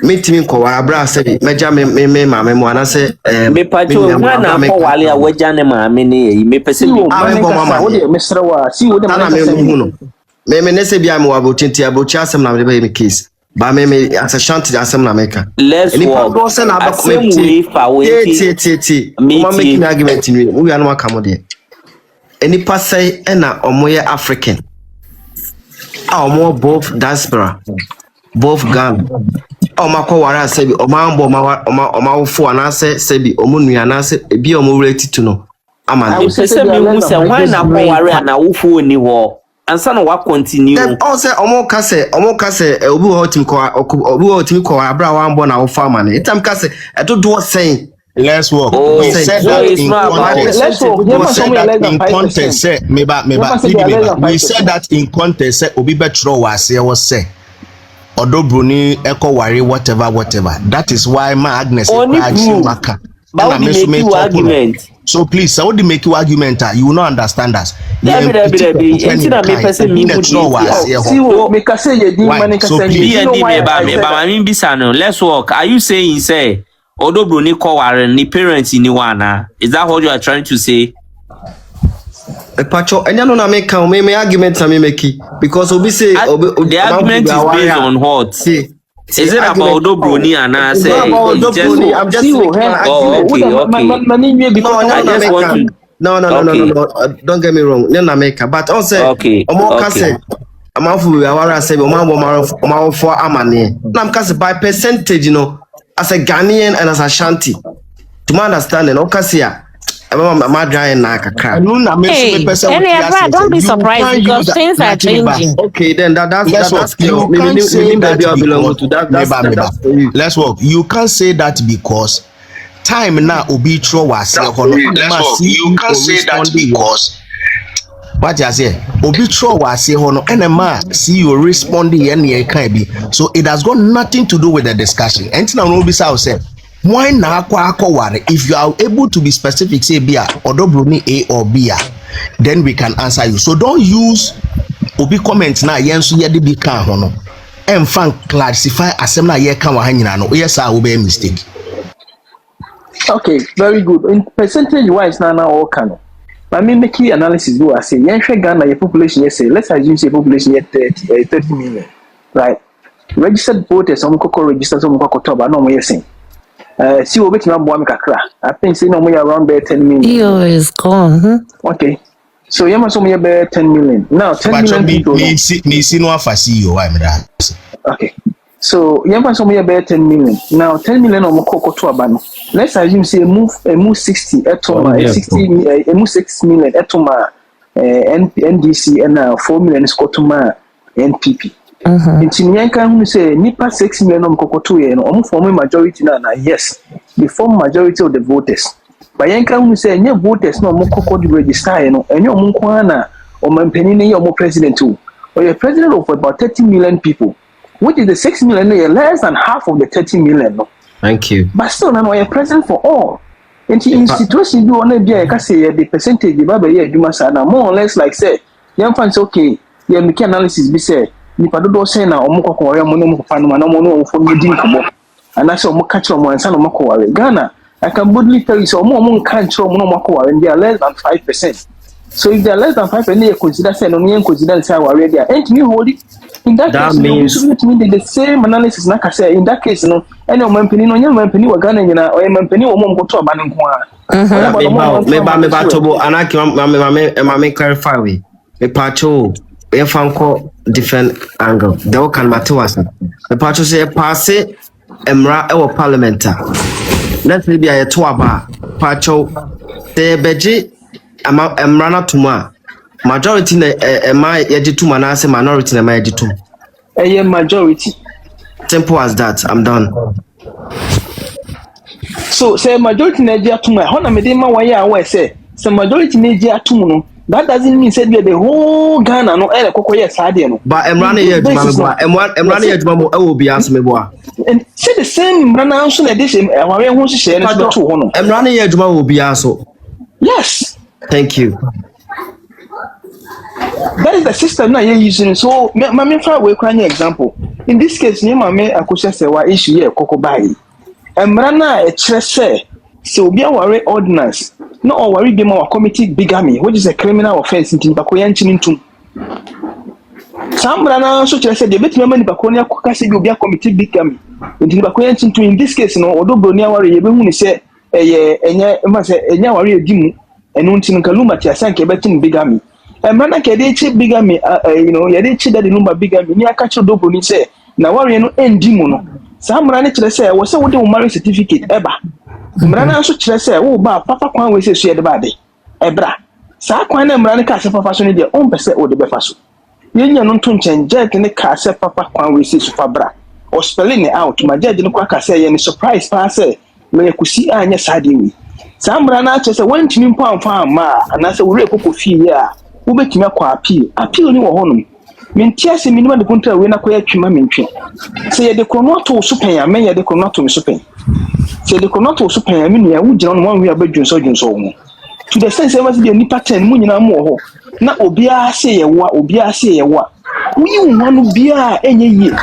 Me timi ko wa abra se meja me mama mo ana se me pacho na ko wale a weja ne mama ne me pese bi mama wo de mesrewa si wo de mama me ne se bia me wa bo tinti abochi asem na me be me case ba me as a shanty asem na meka let's walk go se na ba ko me ti mama making argument ni we anu aka mo de eni pasai e na omoye African omo both diaspora both Ghana Omako wara sebi omambo omawofo anase sebi omunua anase ebi omureti to no amande se me hu se wan na ko ware na wofo ni ho ansa no wa continue all say omo kase obi ho timi ko abra wan bo na wofo amane itam kase edodo sen let's work. We said that in context. We said that in context. Obi betro wase was say. Odo bruni echo worry whatever. That is why my Agnes argument. So please, I would make you argument. You will not understand us. Let's walk. Are you saying say Odo bruni ko worry ni parents ni wana? Is that what you are trying to say? Pacho, and you know na make me argument na me make because obi say the argument is based on what? Is it about Odo bruni and I say I'm just No. Don't get me wrong. No, America, but also, okay. I'm off with our say, I'm for Amani. Now, because by percentage, as a Ghanaian and as a Shanti, to my understanding, Okasia. My dry na kakra. Don't be surprised because things are changing. Okay, then that's clear. You can't say that because let's work. You can't say that because time now obi throw was you can't say that because what you say obi throw was and see you responding any kind be. So it has got nothing to do with the discussion. And now no be say why na worry? If you are able to be specific, say B or Bruni A or B, then we can answer you. So don't use obi comments na yensu ye de bi kan ho no. And fan classify asem na ye kan wa hanyina no. Yes, I will be a mistake. Okay, very good. In percentage wise now all can. But me make the analysis do I say yenhwe Ghana your population say let's assume say population 30 million. Right? Registered voters some koko register some koko toba no mo yesing. See what bet me kakra. I think say no more around 10 million. Yo is gone. Okay. So you must only be 10 million. Now 10 million people. Me see no afasi yo I mean. Okay. So you must only be 10 million. Now 10 million on moko to abano. Let's assume say move 60 etoma 60 move 6 million etoma NDC and 4 million skotoma NPP. Nti nyanka hu say nipa 6 million om kokoto ye no om form majority na yes the form majority of the voters but yanka hu say nye voters no om kokodo register ye no enye om nko na om mpani ne ye om president o or president of about 30 million people which is the 6 million less than half of the 30 million no. Thank you. But still na you're president for all. Nti in situation bi one bia ka say the percentage ba ba ye adwuma sa na more or less like say yan fan say okay ye make analysis bi say nipa dodo say na omukoko ware mo no mukofan no na mo no ofo medi nkobo ana say omuka kire mo ansa no mako ware Ghana I can boldly tell you so omo kan kire mo no mako ware they are less than 5%. So if they are less than 5%, they consider say no you consider say ware there and me hold it in that case means it mean the same analysis na ka say in that case no any omampani no nyam mampani wa Ghana nyina o mampani wo mo mkoto aba ne nko a me ba tobo anaki me clarify we me pacho we fanko different angle the can matter was the pacho say pass emra e wo parliament let's be a to aba pacho the beji emra na tuma majority na ema yegituma na say minority na ma yegitum majority simple as that. I'm done. So say majority na yegituma ho na me dey ma why I say majority na yegituma no that doesn't mean say the whole Ghana no kokoye sade no but emra na yegituma mo e wo bi aso me boa and say the same emra na so na dey say ware ho hye na to ho no emra na yegituma wo bi aso yes thank you. That is the system now you're using. So, Mammy, for an example. In this case, you mammy, I could say, why issue here, Coco Bay. And Brana, a tresse, so be a worry ordinance. No, or worry them or committee bigamy, which is a criminal offense in Bakoyan Chinintum. Some Brana, so I said, the bit member in Bakonia Cocassi will be a committee bigamy. In this case, no, although Bronia worry, you say, a worry, a dim, and Untin Kaluma, Tiasanke, betting bigamy. And man, I can't check bigamy, you check that the Lumba bigamy, near catch your double, say, now worry no end demono. Some ran to say, was so the marriage certificate ever. Mrana so say, oh, Papa Kwan will say, she had the body. Ebra. Sa Kwan and Mranica, Papa, so their own percent or the befaso. You know, to change Jack in the car, say Papa Kwan will say, Fabra. Or spelling it out, my judge in the quack, say, and surprise pass, may you could see Anya Sadini. Some Brana just went to me pound farm, and I said, we're a fee, yeah. Who bet me appeal ni honum. Mintia se minima de punta we na koya twima mentwe. Se ye de konoto so pen ya men ye de konoto so pen. Se de konoto so pen ya me nua wo gina no wan we abadwunso ho. To the sense was the nipa 10 mu nyina mo ho. Na obia se ye wa Wi hu bia enye yie.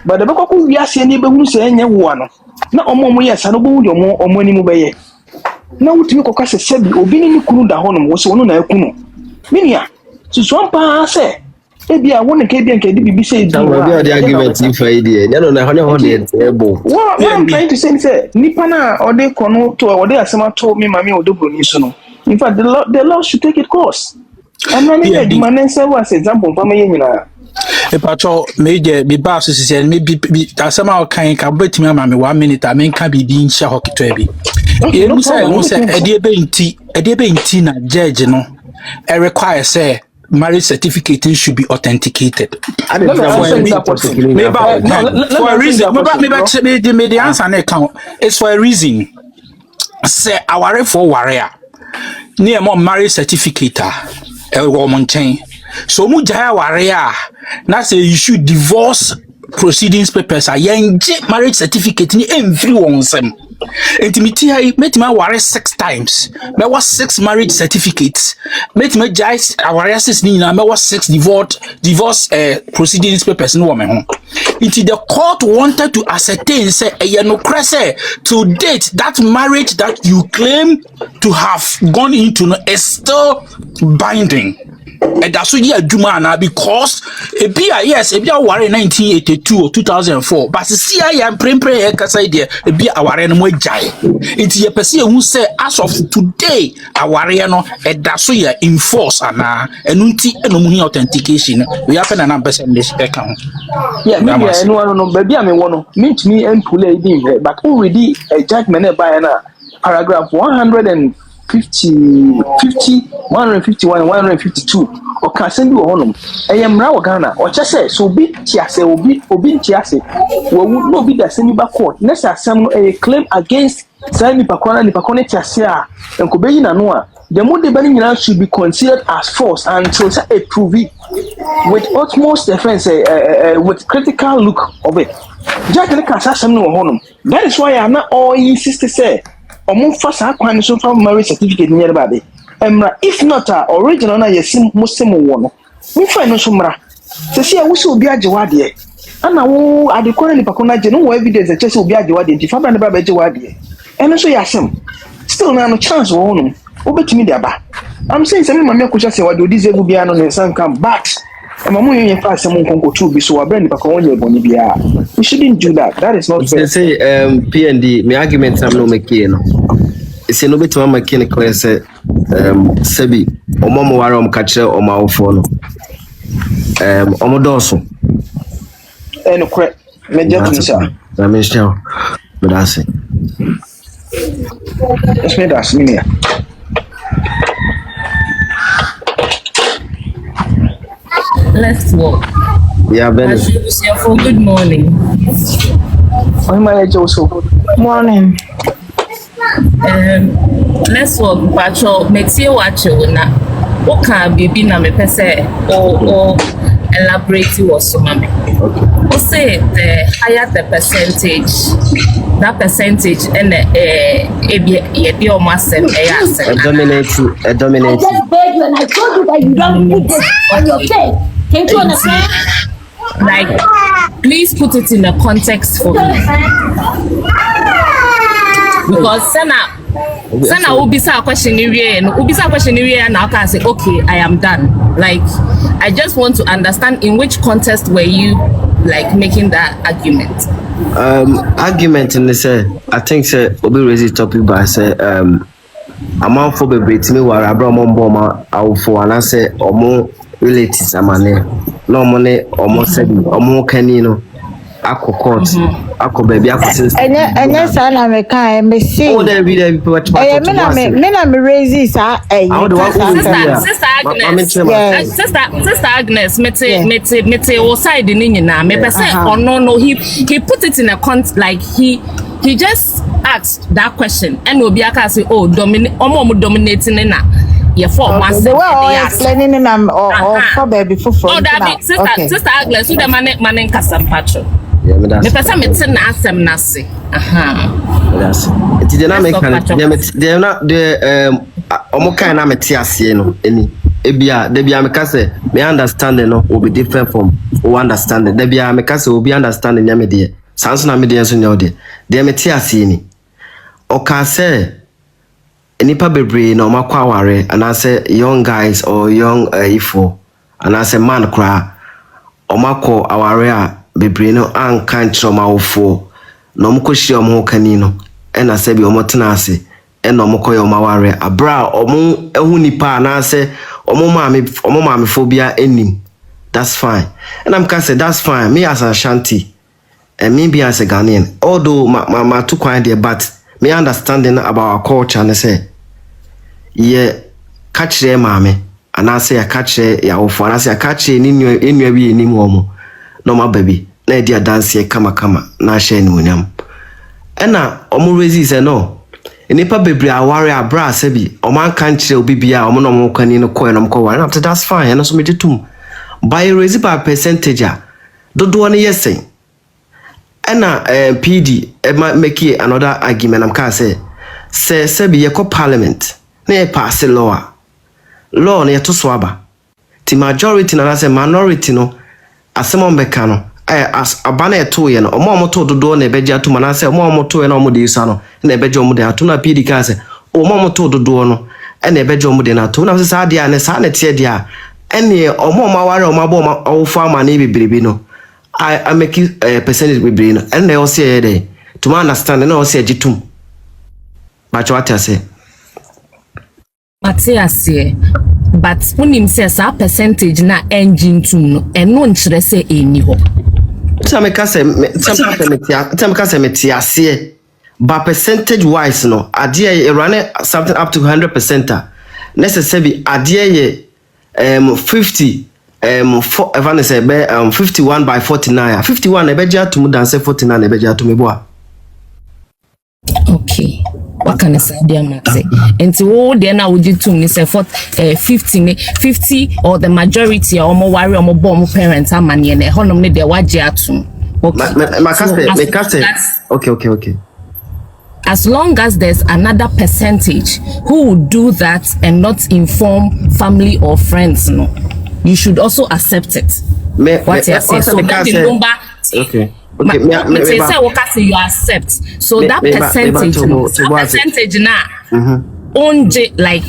But the bako wi ase ni be hu se enye wo no. Na omo yes no bo hu de omo ani mu be ye. Na wutumi koka se sebi obi ni kunu da honum wo se wono na akunu. Minia, so some pa say, maybe I want to get the BB say, the argument if I did. You know, what I'm trying to say is, Nipana or they conno to or they are some told me, Mammy or Dubu Nisono. In fact, the law should take its course. I'm not even demanding several example for me. Patrol major be boss is maybe somehow kind of bet me 1 minute. I mean, can be being share hockey to be. You say, a dear Benty, na judge, no. I require, say, marriage certificate should be authenticated. For a reason, maybe the answer account is for a reason. Say, our for warrior near more marriage certificate, a woman chain. So mujaya warrior, now say you should divorce proceedings papers, a young marriage certificate in everyone. Intimity, I met my warrior 6 times. There was 6 marriage certificates. Met my jais, our warrior 6 Nina, there was 6 divorce proceedings papers in woman. Into the court wanted to ascertain, say, a no cresse to date that marriage that you claim to have gone into is still binding. And that's what you do, man, because a beer, yes, a beer war in 1982 or 2004, but see, I am praying, because I did a beer our enemy jai. It's your person who say, as of today, our no, and that's what you enforce, and unti and no authentication. We happen an ambassador in this account. Yeah, maybe I know, baby, I may want to meet me and pull a deal, but already a judgment by paragraph 150, 151, 152, or can send you home. I am now Ghana, or just say, so be Tiase, or be Tiase, will not be the same back court. Next, some a claim against Sami Pacona and Pacone Tiasia and Kobeina Noah. The more the banning should be considered as false until a prove it with utmost defense, with critical look of it. Jack and Cassam no honum. That is why I am not all insist to say. Or more fast acquisition from marriage certificate nearby. If not original, I assume Muslim one. We find no sumra. To see, I wish will be a Jawadi. And now I declare the Pacona no evidence that just will be a Jawadi if I'm not about Jawadi. And so, yes, still no chance for one. Over to me, there. I'm saying, some of my questions say, what do this will be on the sun come back? And my money in fast someone can go to be so I bring the Paconia Bonibia. We shouldn't do that. That is not fair. Say, PND, my arguments I'm no making. It's a no bit to my mechanical say, Sebi, or Momo Warom catcher or my phone. Omodoso. And correct. Major, sir. I mean, still, but I say, it's made us, Minia. Let's walk. Yeah, Ben. For good morning. Morning. Let's walk, Patrol. Metie wacho na. Oka bibi na me pese or elaborate was so mami. Okay. O say the higher the percentage, that percentage and ye almost a dominating. I just begged you and I told you that you don't put this on your face. Can't you understand? Like, please put it in a context for me. Because Sana ubisa question and now can say, okay, I am done. Like, I just want to understand in which context were you like making that argument? Argument in this, I think say Obi raise topic by say amount for baby to me where I brought Momboma out for and I say omo relatives amane no money almost said omo canino ako court ako baby ako since enya sana me kan me see oh there be but me na me raise sister Agnes mete o side ni nyina me pese no he put it in a like he just asked that question and obi aka say oh dominating na yeah, for one they were explaining them or for baby for that sister Agnes so the man kasam patcho yeah me that's me person me tin na asem na se that's it the na make they not the omo kan na mete ase no eni ebia de bia me ka say me understanding no will be different from understanding de bia me ka say will be understanding ya me de sans na me de so nya de mete ase ni o ka say enipa bebre na omakwa aware and I say young guys or young ifo and I say man kra omako aware a bebre no anka nchoma ofo na omkohia omho kani no and I say bi omotena ase and no mokoy o maware abra omo ehu nipa na say omo maame phobia enim. That's fine. And I'm can say that's fine. Me as an Ashanti and me be as a Ghanaian. Although my too quiet there, but me understanding about our culture and say yeah catch there mame and I say I catch ya ofo and I say I catch ni bi ni mo no my baby na dia dance here kama na share ni munyam. Ena omo raise say no enipa bebre aware abra asabi o man kan kire obi bia o mo no mo kwani no koy no mo ko after that's fine and so me tum by raise by percentage dodo no yesen ena PD make another argument am can say sabi ye ko parliament na e pass law na ye to so aba ti majority na say minority no asemo mbeka no as abana eto ye no omo to dodo na ebeji ato na say omo to ye na omo de isa no na ebeji omo de ato na PD can say omo to dodo no na ebeji omo de na ato na say sa dia na sa na tie dia ene omo maware omo abo awofo ama na bibiribi no I make percentage bibiri no ene o say dey to understand na o say agitum but what I say Matias, but unim says a percentage na engine to no and no nkyere say eni ho. Some can say but percentage wise no adie run something up to 100%. Necessarily adie 50 51 by 49. 51 ebeja to mu dance 49 ebeja to me boa. Okay. What can I say there Maxi? And so then I would do to me say 50 or the majority or more worry or more bomb parents are money and honor me their wajiatu. Okay. As long as there's another percentage who would do that and not inform family or friends, no, you should also accept it. What you say? So that the Lumba. Okay. Say you accept. So that percentage now, only like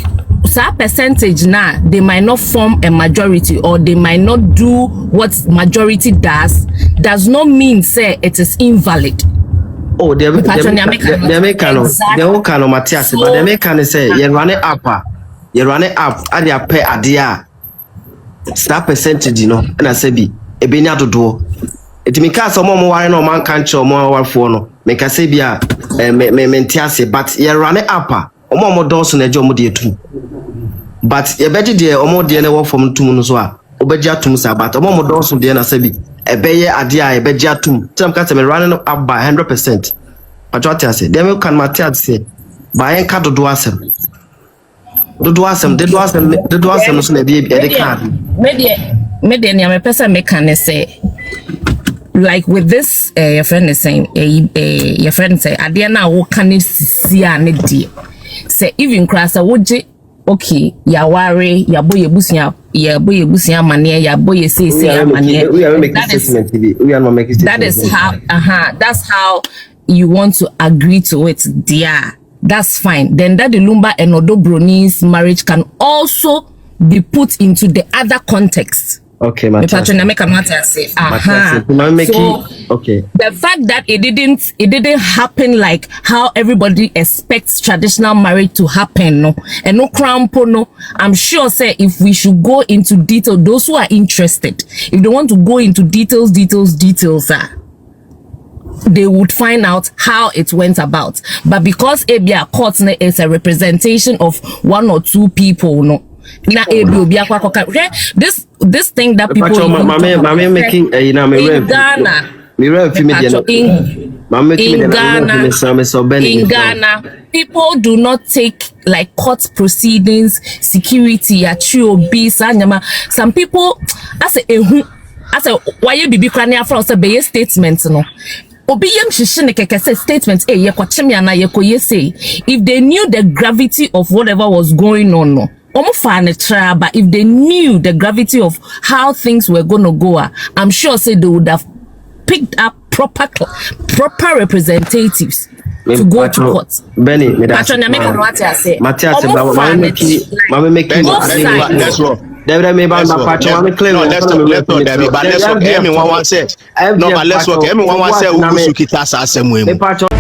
that percentage now, they might not form a majority or they might not do what majority does not mean say it is invalid. Oh, they make no Matthias, but they make can say you run it up and you pay a dear. That percentage, you know, and I say be a benya to do. It me cast some more worry no man can't show more work for no. Make I say be a mentiase, but you run it up. O more doors on a job too. But you bet you or more dear work from 2 months. Obeja tum sa but o more doors on the na say be a beye adia e beja tum. Some cast me running up by 100%. But what I say, them can Matthias say by en card do asem. Do asem so na be e card. Maybe any person make can say like with this your friend is saying your friend say adia na wo kan see an die say even class woje okay ya ware ya boye busia mane ya boye say mane that is how that's how you want to agree to it dear. That's fine. Then that the Lumba and Odobroni's marriage can also be put into the other context. Okay, okay. So the fact that it didn't happen like how everybody expects traditional marriage to happen, no, and no crampo, no. I'm sure, say if we should go into detail, those who are interested, if they want to go into details, they would find out how it went about. But because ABA court is a representation of 1 or 2 people, no. This thing that people in Ghana, people do not take like court proceedings, security, some people I say why you be crying from say statement no. Statement if they knew the gravity of whatever was going on, no. But if they knew the gravity of how things were gonna go, I'm sure say they would have picked up proper representatives to go to court. Benny, Matthias, let's work.